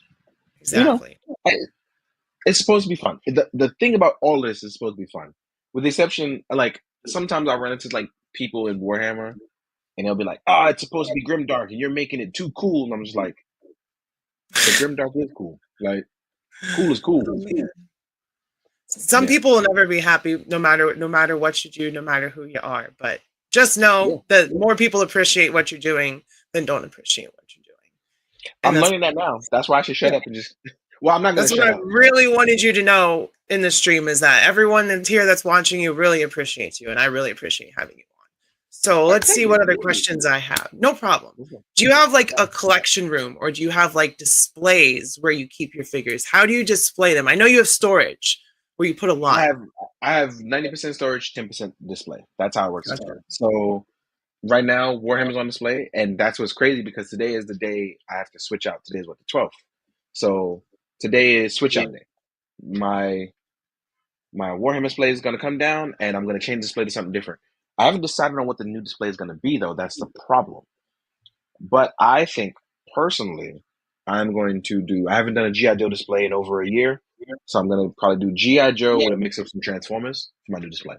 S2: know,
S1: Exactly.
S2: I- it's supposed to be fun. The thing about all this is supposed to be fun. With the exception, like sometimes I run into like people in Warhammer and they'll be like, "Oh, it's supposed to be grimdark and you're making it too cool." And I'm just like, "The grimdark is cool. Like, cool is cool."
S1: Oh, man. Some
S2: Yeah,
S1: people will never be happy no matter what you do, no matter who you are. But just
S2: yeah.
S1: know that more people appreciate what you're doing than don't appreciate what you're doing. And
S2: I'm
S1: that's
S2: learning that now. That's why I should
S1: yeah,
S2: shut up and just. Well, I'm not gonna
S1: that's what
S2: shut
S1: I
S2: up.
S1: really wanted you to know in the stream is that everyone that's here that's watching you really appreciates you, and I really appreciate having you on. So
S2: All right,
S1: let's
S2: thank
S1: see
S2: you.
S1: what other questions I have. No problem.
S2: Okay.
S1: Do you have like a collection room or do you have like displays where you keep your figures? How do you display them? I know you have storage where you put a
S2: I
S1: lot.
S2: have I have 90% storage, 10% display. That's how it works.
S1: Gotcha.
S2: So right now, Warhammer's on display, and that's what's crazy because today is the day I have to switch out. Today is what, the 12th. So today is switch out day. My my Warhammer display is gonna come down, and I'm gonna change the display to something different. I haven't decided on what the new display is gonna be though. That's the problem. But I think personally, I'm going to do. I haven't done a GI Joe display in over a year, so I'm gonna probably do GI Joe with a mix of some Transformers for my new display.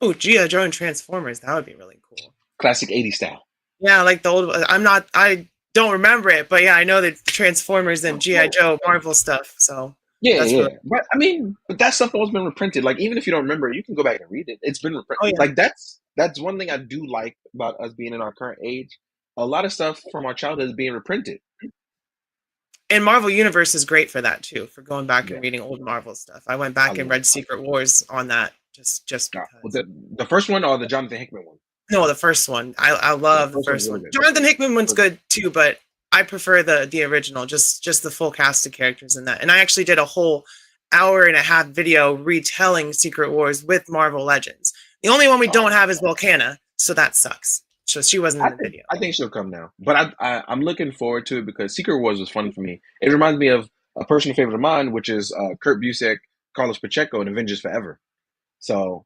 S1: Oh, G.I. Joe and Transformers. That would be really cool.
S2: Classic '80s style.
S1: Yeah, like the old. I don't remember it, but yeah, I know the Transformers and G.I. Joe Marvel stuff. So
S2: Yeah,
S1: that's
S2: yeah.
S1: really.
S2: But I mean, but that stuff always been reprinted. Like even if you don't remember it, you can go back and read it. It's been reprinted.
S1: Oh yeah.
S2: Like that's one thing I do like about us being in our current age. A lot of stuff from our childhood is being reprinted.
S1: And Marvel Universe is great for that too, for going back and
S2: Yeah,
S1: reading old Marvel stuff. I went
S2: I
S1: back and
S2: love.
S1: read Secret Wars on that just
S2: Well,
S1: because.
S2: the first one or the Jonathan Hickman one.
S1: No, the first one. I
S2: Yeah, the
S1: love the
S2: first one's
S1: first
S2: really
S1: one.
S2: good.
S1: Jonathan Hickman one's
S2: But
S1: good too, but I prefer the original, just the full cast of characters in that. And I actually did a whole hour and a half video retelling Secret Wars with Marvel Legends. The only one we don't
S2: oh,
S1: have is Volcana, so that sucks. So she wasn't in the video.
S2: I think she'll come now. But I'm looking forward to it because Secret Wars was fun for me. It reminds me of a personal favorite of mine, which is Kurt Busiek, Carlos Pacheco, and Avengers Forever. So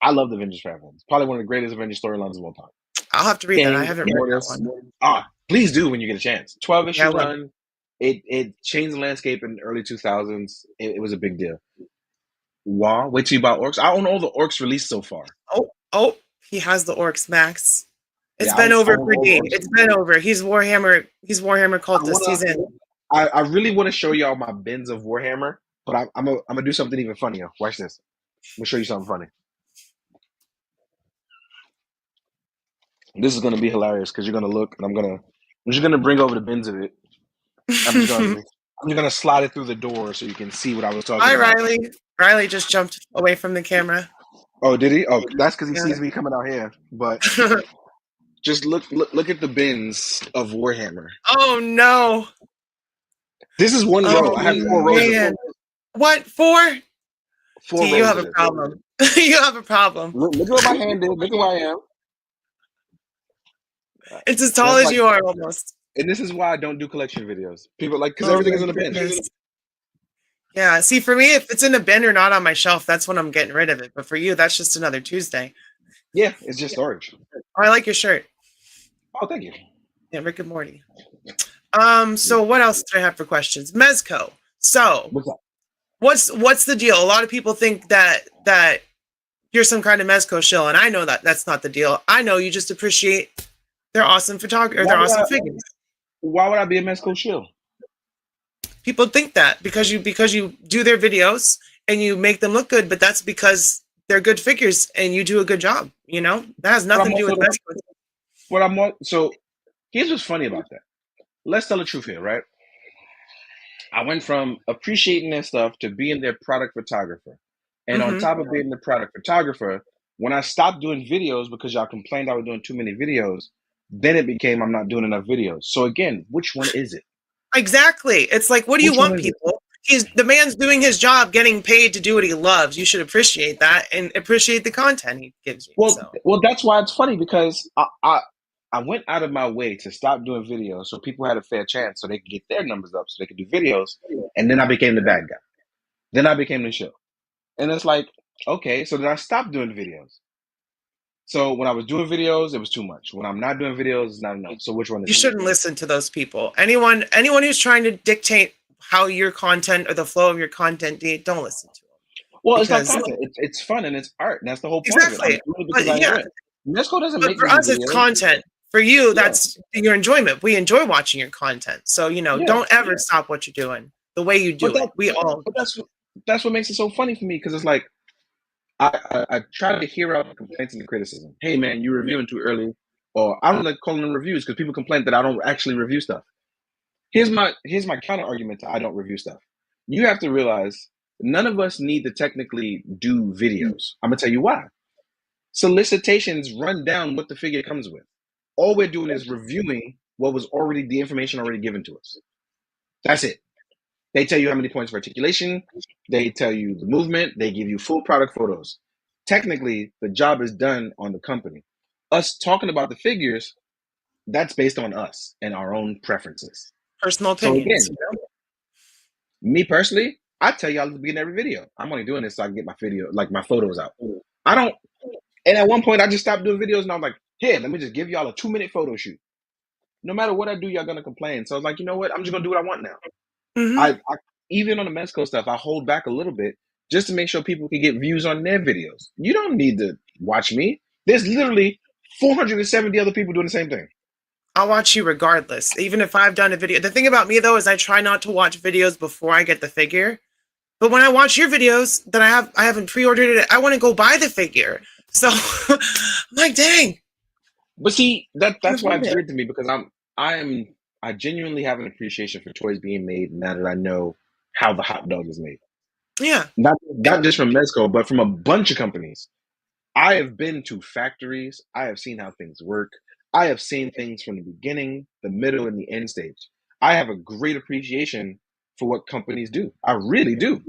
S2: I love the Avengers Forever. It's probably one of the greatest Avengers storylines of all time.
S1: I'll have to read that. I
S2: Kang,
S1: haven't read that
S2: Immortus.
S1: one.
S2: Please do when you get a chance. 12
S1: Yeah, I
S2: issue
S1: will.
S2: run. It changed the landscape in the early 2000s. It was a big deal. Wow. Wait till you buy orcs. I own all the orcs released so far.
S1: Oh, he has the orcs, Max. It's
S2: Yeah,
S1: been
S2: I
S1: over
S2: own
S1: for
S2: all the
S1: D.
S2: orcs.
S1: It's been over. He's Warhammer
S2: I
S1: cultist.
S2: wanna.
S1: He's in.
S2: I really want to show y'all my bins of Warhammer, but I'm gonna do something even funnier. Watch this. I'm gonna show you something funny. This is gonna be hilarious because you're gonna look and I'm just gonna bring over the bins of it. I'm just gonna I'm just gonna slide it through the door so you can see what I was talking
S1: Hi,
S2: about.
S1: Riley. Riley just jumped away from the camera.
S2: Oh, did he? Oh, that's because he
S1: Yeah.
S2: sees me coming out here. But just look at the bins of Warhammer.
S1: Oh no.
S2: This is one row.
S1: Oh
S2: I have 4 rows of
S1: man. What for?
S2: four
S1: D, you
S2: rows
S1: have
S2: of
S1: a
S2: this.
S1: problem. You have a problem.
S2: Look at what my hand did. Look at where I am.
S1: It's as tall
S2: That's
S1: as
S2: like,
S1: you are almost.
S2: and this is why I don't do collection videos. People like because
S1: Oh
S2: everything
S1: my
S2: is in a bin.
S1: goodness. Yeah. See, for me, if it's in a bin or not on my shelf, that's when I'm getting rid of it. But for you, that's just another Tuesday.
S2: Yeah, it's just storage.
S1: Oh, I like your shirt.
S2: Oh, thank you.
S1: Yeah, Rick and Morty. So what else do I have for questions? Mezco. So
S2: What's up?
S1: what's the deal? A lot of people think that you're some kind of Mezco shill, and I know that that's not the deal. I know you just appreciate their awesome photography or
S2: Why
S1: their
S2: would
S1: awesome
S2: I?
S1: figures.
S2: Why would I be a Mexico shill?
S1: People think that because you do their videos and you make them look good, but that's because they're good figures and you do a good job. You know that has
S2: But
S1: nothing
S2: I'm
S1: to do with
S2: also
S1: Mezco.
S2: what I'm more, so. Here's what's funny about that. Let's tell the truth here, right? I went from appreciating their stuff to being their product photographer, and on
S1: Mm-hmm.
S2: top of being the product photographer, When I stopped doing videos because y'all complained I was doing too many videos, then it became I'm not doing enough videos. So again, which one is it?
S1: Exactly. It's like, what do you
S2: Which one
S1: want,
S2: is it?
S1: people? The man's doing his job, getting paid to do what he loves. You should appreciate that and appreciate the content he gives you.
S2: Well, that's why it's funny because I went out of my way to stop doing videos so people had a fair chance so they could get their numbers up so they could do videos, and then I became the bad guy. Then I became the show. And it's like, okay, so then I stopped doing videos. So when I was doing videos, it was too much. When I'm not doing videos, it's not enough. So which one is
S1: You
S2: it?
S1: shouldn't listen to those people. Anyone who's trying to dictate how your content or the flow of your content, don't listen to them.
S2: Well, it's not
S1: Because
S2: content. It's fun and it's art. And that's the whole point of it. I'm
S1: exactly.
S2: doing it
S1: But
S2: because I
S1: yeah,
S2: enjoy it. Mesco doesn't
S1: but
S2: make
S1: for
S2: me do
S1: us, it's
S2: videos.
S1: content. For you,
S2: Yeah.
S1: that's your enjoyment. We enjoy watching your content. So,
S2: Yeah.
S1: don't ever stop what you're doing the way you do it.
S2: But that's what makes it so funny for me because it's like I try to hear out the complaints and the criticism. Hey man, you're reviewing too early, or I don't like calling them reviews because people complain that I don't actually review stuff. Here's my counter argument to I don't review stuff. You have to realize none of us need to technically do videos. I'm gonna tell you why. Solicitations run down what the figure comes with. All we're doing is reviewing what was already the information already given to us. That's it. They tell you how many points of articulation. They tell you the movement. They give you full product photos. Technically, the job is done on the company. Us talking about the figures, that's based on us and our own preferences.
S1: Personal
S2: So
S1: opinions.
S2: again, me personally, I tell y'all at the beginning of every video, I'm only doing this so I can get my video, like my photos out. I don't, and at one point I just stopped doing videos and I was like, here, let me just give y'all a 2-minute photo shoot. No matter what I do, y'all gonna complain. So I was like, you know what? I'm just gonna do what I want now.
S1: Mm-hmm.
S2: I even on the Mesco stuff, I hold back a little bit just to make sure people can get views on their videos. You don't need to watch me. There's literally 470 other people doing the same thing.
S1: I'll watch you regardless, even if I've done a video. The thing about me, though, is I try not to watch videos before I get the figure. But when I watch your videos that I haven't pre-ordered it, I want to go buy the figure. So I'm like, dang.
S2: But see, that's why it's weird to me because I genuinely have an appreciation for toys being made now that I know how the hot dog is made.
S1: Yeah.
S2: Not just from Mesco, but from a bunch of companies. I have been to factories. I have seen how things work. I have seen things from the beginning, the middle, and the end stage. I have a great appreciation for what companies do. I really do.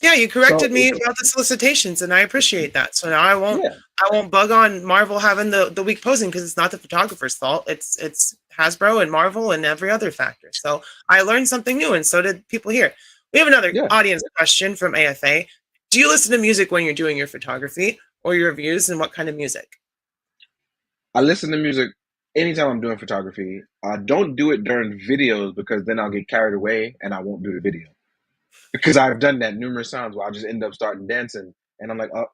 S1: Yeah, you corrected me about the solicitations, and I appreciate that. So now I won't bug on Marvel having the weak posing because it's not the photographer's fault. It's Hasbro and Marvel and every other factor. So I learned something new, and so did people here. We have another audience question from AFA. Do you listen to music when you're doing your photography or your reviews, and what kind of music?
S2: I listen to music anytime I'm doing photography. I don't do it during videos because then I'll get carried away and I won't do the video. Because I've done that numerous times where I just end up starting dancing and I'm like, oh,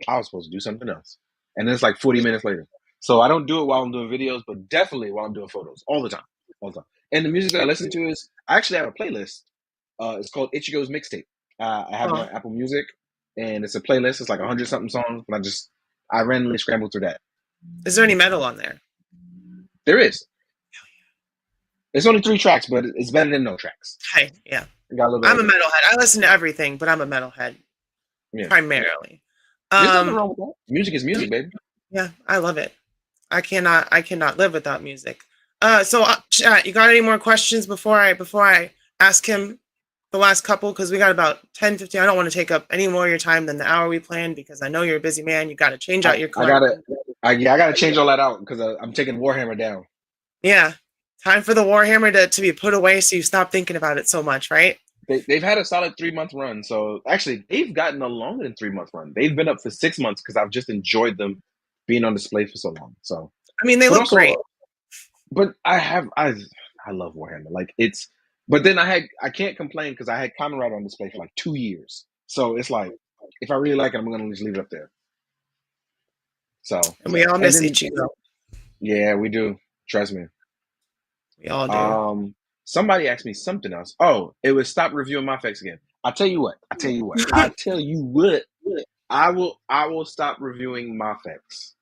S2: I was supposed to do something else. And then it's like 40 minutes later. So I don't do it while I'm doing videos, but definitely while I'm doing photos all the time. All the time. And the music that I listen to is, I actually have a playlist. It's called Ichigo's Mixtape. I have it on Apple Music and it's a playlist. It's like 100 something songs, but I randomly scramble through that.
S1: Is there any metal on there?
S2: There is. It's only 3 tracks, but it's better than no tracks.
S1: Hey, yeah. I'm a metalhead. I listen to everything, but I'm a metalhead primarily.
S2: There's nothing wrong with that. Music is music, baby.
S1: Yeah, I love it. I cannot live without music. So chat, you got any more questions before I ask him the last couple? Because we got about 10, 15. I don't want to take up any more of your time than the hour we planned because I know you're a busy man. You got to change out your collection.
S2: I gotta change all that out because I'm taking Warhammer down.
S1: Yeah. Time for the Warhammer to be put away so you stop thinking about it so much, right?
S2: They've had a solid 3-month run. So actually, they've gotten a longer than 3-month run. They've been up for 6 months because I've just enjoyed them being on display for so long. So
S1: I mean, they look great.
S2: But I love Warhammer. Like but then I can't complain because I had Kamen Rider on display for like 2 years. So it's like if I really like it, I'm gonna just leave it up there. So
S1: and we all miss Ichigo.
S2: Yeah, we do. Trust me.
S1: We all do.
S2: Somebody asked me something else. Oh, it was stop reviewing my effects again. I tell you what. I will stop reviewing my effects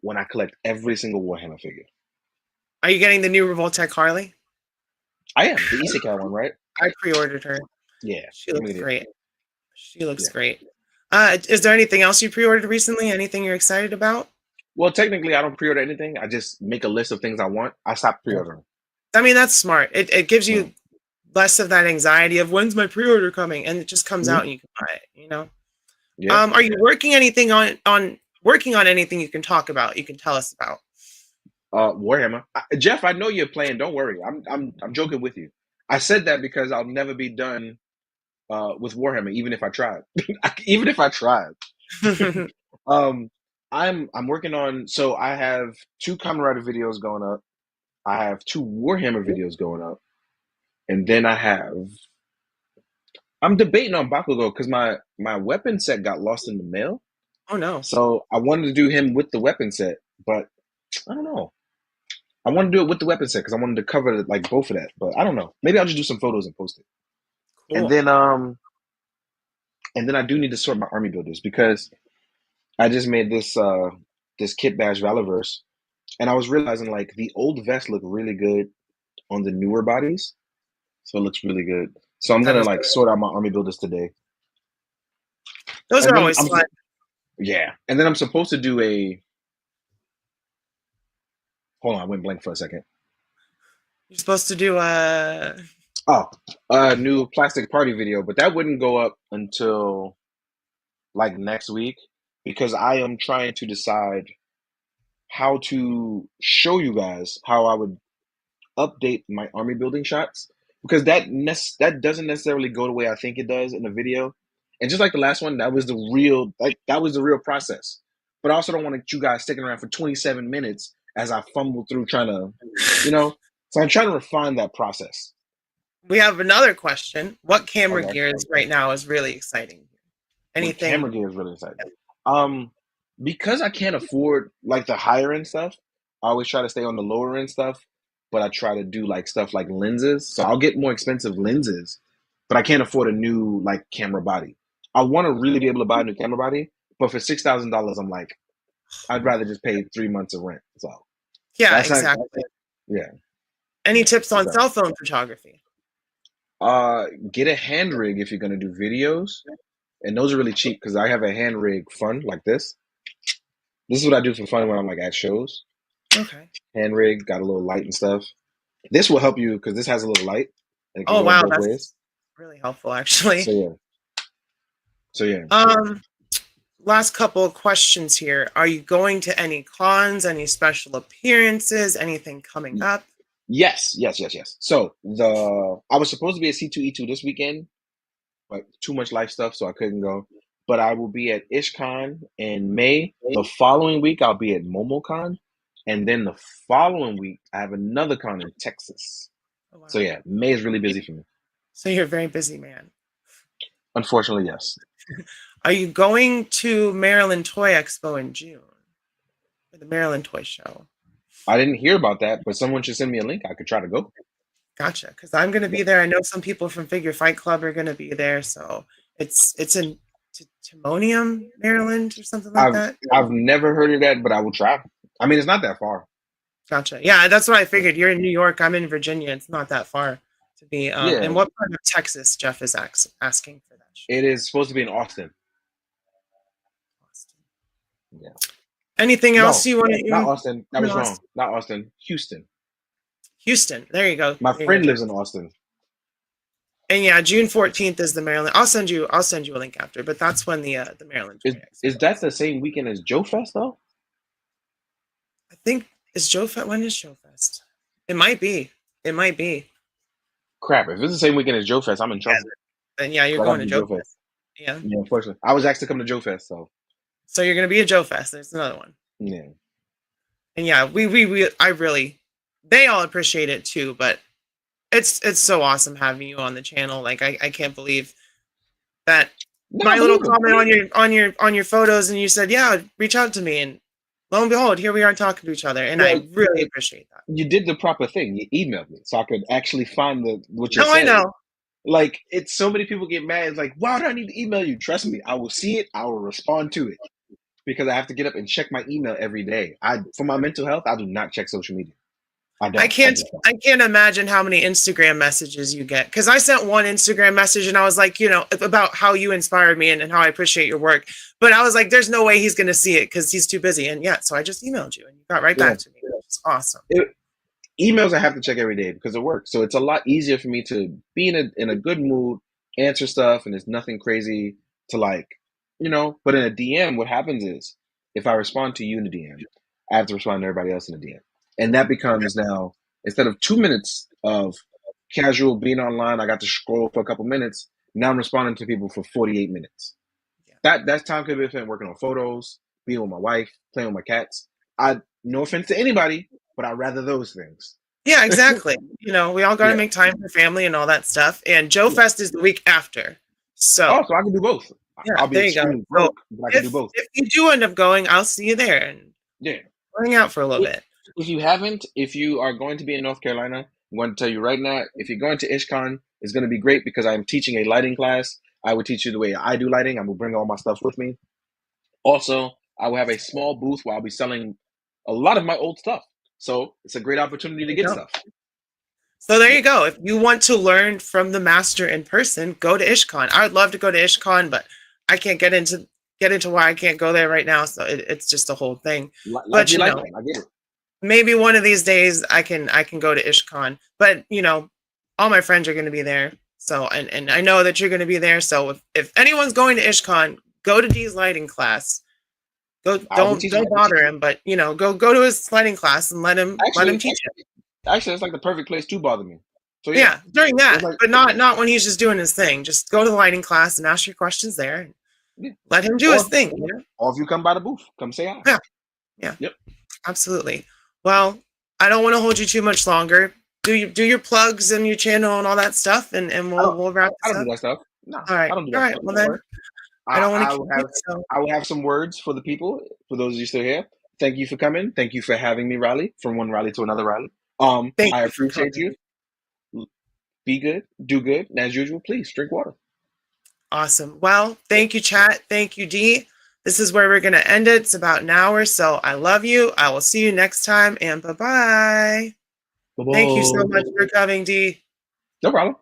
S2: when I collect every single Warhammer figure.
S1: Are you getting the new Revoltech Harley?
S2: I am. The Isekai one, right?
S1: I pre-ordered her.
S2: Yeah.
S1: She looks great. She looks great. Is there anything else you pre-ordered recently? Anything you're excited about?
S2: Well, technically, I don't pre-order anything. I just make a list of things I want. I stop pre-ordering.
S1: I mean, that's smart. It gives
S2: Mm.
S1: you less of that anxiety of when's my pre-order coming, and it just comes out
S2: Mhm.
S1: and you can buy it.
S2: Yeah.
S1: Are you working anything working on anything you can talk about? You can tell us about.
S2: Warhammer. Jeff, I know you're playing. Don't worry. I'm joking with you. I said that because I'll never be done with Warhammer, even if I tried. Even if I tried. Um, I'm working on. So I have 2 Kamen Rider videos going up. I have 2 Warhammer videos going up, and then I'm debating on Bakugo because my weapon set got lost in the mail.
S1: Oh no.
S2: So I wanted to do him with the weapon set, but I don't know. I want to do it with the weapon set because I wanted to cover like both of that, but I don't know. Maybe I'll just do some photos and post it. And
S1: Cool.
S2: then I do need to sort my army builders because I just made this Kit Bash Valiverse, and I was realizing like the old vests look really good on the newer bodies, so it looks really good. So I'm
S1: That
S2: gonna
S1: is
S2: like sort out my army builders today,
S1: those
S2: and
S1: are
S2: then
S1: always fun.
S2: and then I'm supposed to do a. Hold on, I went blank for a second.
S1: You're supposed to do
S2: Oh, a new plastic party video, but that wouldn't go up until like next week because I am trying to decide how to show you guys how I would update my army building shots because that doesn't necessarily go the way I think it does in the video. And just like the last one, that was the real process. But I also don't want you guys sticking around for 27 minutes as I fumble through trying to, you know. So I'm trying to refine that process.
S1: we have another question. What camera
S2: Okay.
S1: gears right now is really exciting?
S2: What
S1: Anything?
S2: camera gear is really exciting. Um, because I can't afford like the higher end stuff, I always try to stay on the lower end stuff, but I try to do like stuff like lenses. So I'll get more expensive lenses, but I can't afford a new like camera body. I want to really be able to buy a new camera body, but for $6,000, I'm like, I'd rather just pay 3 months of rent. So
S1: Yeah,
S2: that's not,
S1: exactly.
S2: yeah,
S1: Any
S2: yeah.
S1: tips on
S2: So,
S1: cell phone photography?
S2: get a hand rig if you're gonna do videos, and those are really cheap because I have a hand rig fun like this. This is what I do for fun when I'm like at shows.
S1: Okay.
S2: Hand rig, got a little light and stuff. This will help you because this has a little light and it can
S1: Oh
S2: go in
S1: wow,
S2: both ways.
S1: that's really helpful actually.
S2: So yeah. So yeah.
S1: Um, last couple of questions here. Are you going to any cons, any special appearances, anything coming up?
S2: Yes. So I was supposed to be at C2E2 this weekend, but too much life stuff, so I couldn't go. But I will be at IshCon in May. The following week I'll be at MomoCon. And then the following week I have another con in Texas.
S1: Oh, wow.
S2: So yeah, May is really busy for me.
S1: So you're a very busy man.
S2: Unfortunately, yes.
S1: Are you going to Maryland Toy Expo in June? Or the Maryland Toy Show?
S2: I didn't hear about that, but someone should send me a link. I could try to go.
S1: Gotcha. Because I'm going to be there. I know some people from Figure Fight Club are going to be there. So it's in Timonium, Maryland, or something like that.
S2: I've never heard of that, but I will try. I mean, it's not that far.
S1: Gotcha. Yeah, that's what I figured. You're in New York. I'm in Virginia. It's not that far to be.
S2: Yeah,
S1: And what part of Texas Jeff is asking for that show?
S2: it is supposed to be in Austin.
S1: Austin.
S2: Yeah.
S1: Anything else
S2: No,
S1: you want to?
S2: not Austin. That was wrong.
S1: Austin?
S2: Not Austin. Houston.
S1: Houston. There you go.
S2: My
S1: There you
S2: friend
S1: go.
S2: lives in Austin.
S1: And yeah, June 14th is the Maryland. I'll send you a link after. But that's when the Maryland.
S2: Is that the same weekend as Joe Fest though?
S1: I think is Joe Fest. When is Joe Fest? It might be. It might be.
S2: Crap! If it's the same weekend as Joe Fest, I'm in trouble.
S1: Then yeah, you're
S2: I
S1: going
S2: gotta
S1: to
S2: do
S1: Joe Fest. Yeah.
S2: Yeah, unfortunately, I was asked to come to Joe Fest, so
S1: So you're gonna be at Joe Fest. There's another one.
S2: yeah.
S1: And yeah, I really, they all appreciate it too. But it's so awesome having you on the channel. Like I can't believe that
S2: No,
S1: my little
S2: believe it.
S1: comment on your photos, and you said, yeah, reach out to me, and lo and behold, here we are talking to each other, and I
S2: Well,
S1: really appreciate that.
S2: You did the proper thing. You emailed me, so I could actually find what you're
S1: No, I
S2: saying.
S1: know.
S2: Like, it's so many people get mad. It's like, why do I need to email you? Trust me, I will see it. I will respond to it because I have to get up and check my email every day. For my mental health, I do not check social media. I
S1: I
S2: don't. I
S1: can't
S2: just don't.
S1: I can't imagine how many Instagram messages you get. Because I sent one Instagram message and I was like, about how you inspired me and how I appreciate your work. But I was like, there's no way he's gonna see it because he's too busy. And yeah, so I just emailed you and you got right
S2: Yeah.
S1: back to me. It's awesome.
S2: Emails I have to check every day because it works. So it's a lot easier for me to be in a good mood, answer stuff, and it's nothing crazy to like, But in a DM, what happens is if I respond to you in a DM, I have to respond to everybody else in a DM, and that becomes now instead of 2 minutes of casual being online, I got to scroll for a couple minutes. Now I'm responding to people for 48 minutes.
S1: Yeah.
S2: That's time could be spent working on photos, being with my wife, playing with my cats. I No offense to anybody, but I'd rather those things.
S1: Yeah, exactly. We all got to
S2: Yeah,
S1: make time for family and all that stuff. And Joe
S2: yeah.
S1: Fest is the week after.
S2: Oh,
S1: So,
S2: so I can do both.
S1: yeah,
S2: I'll be
S1: there you go.
S2: extremely
S1: So,
S2: broke, but I can do
S1: if
S2: both.
S1: if you do end up going, I'll see you there and
S2: Yeah.
S1: hang out for a little
S2: If,
S1: bit.
S2: if you haven't, if you are going to be in North Carolina, I'm going to tell you right now, if you're going to IshCon, it's going to be great because I'm teaching a lighting class. I will teach you the way I do lighting. I will bring all my stuff with me. Also, I will have a small booth where I'll be selling a lot of my old stuff. So it's a great opportunity to
S1: There you
S2: get
S1: go.
S2: stuff.
S1: So there
S2: Yeah.
S1: you go. If you want to learn from the master in person, go to IshCon. I would love to go to IshCon, but I can't get into why I can't go there right now. So it's just a whole thing.
S2: Life
S1: But
S2: be life. I get it.
S1: maybe one of these days I can go to IshCon. But all my friends are going to be there. So and I know that you're going to be there. So if anyone's going to IshCon, go to Dee's lighting class. Go
S2: I'll be
S1: don't
S2: teaching.
S1: bother him, but go to his lighting class and let him
S2: Actually,
S1: teach it.
S2: actually, it's like the perfect place to bother me. So yeah,
S1: Yeah, during
S2: it's
S1: that,
S2: like
S1: but not when he's just doing his thing. Just go to the lighting class and ask your questions there. And
S2: yeah.
S1: let him do his
S2: Or
S1: thing.
S2: or if you come by the booth, come say hi.
S1: Yeah, yeah,
S2: Yep.
S1: absolutely. Well, I don't want to hold you too much longer. Do your plugs and your channel and all that stuff, and
S2: I
S1: we'll
S2: don't.
S1: we'll wrap
S2: I
S1: this
S2: don't do
S1: up.
S2: that stuff. No,
S1: All right,
S2: I don't do
S1: all
S2: that
S1: right.
S2: stuff.
S1: Well
S2: Don't
S1: then,
S2: worry.
S1: I don't want to
S2: I
S1: keep
S2: will
S1: you.
S2: have
S1: So
S2: I will have some words for the people. For those of you still here, thank you for coming. Thank you for having me, Riley. From one Riley to another Riley.
S1: thank
S2: I
S1: you for
S2: appreciate you.
S1: coming.
S2: Be good, do good, and as usual, please drink water.
S1: Awesome. Well, thank you, chat. Thank you, Dee. This is where we're gonna end it. It's about an hour, so I love you. I will see you next time, and bye bye.
S2: Bye
S1: Thank you so
S2: bye.
S1: much for coming, Dee.
S2: No problem.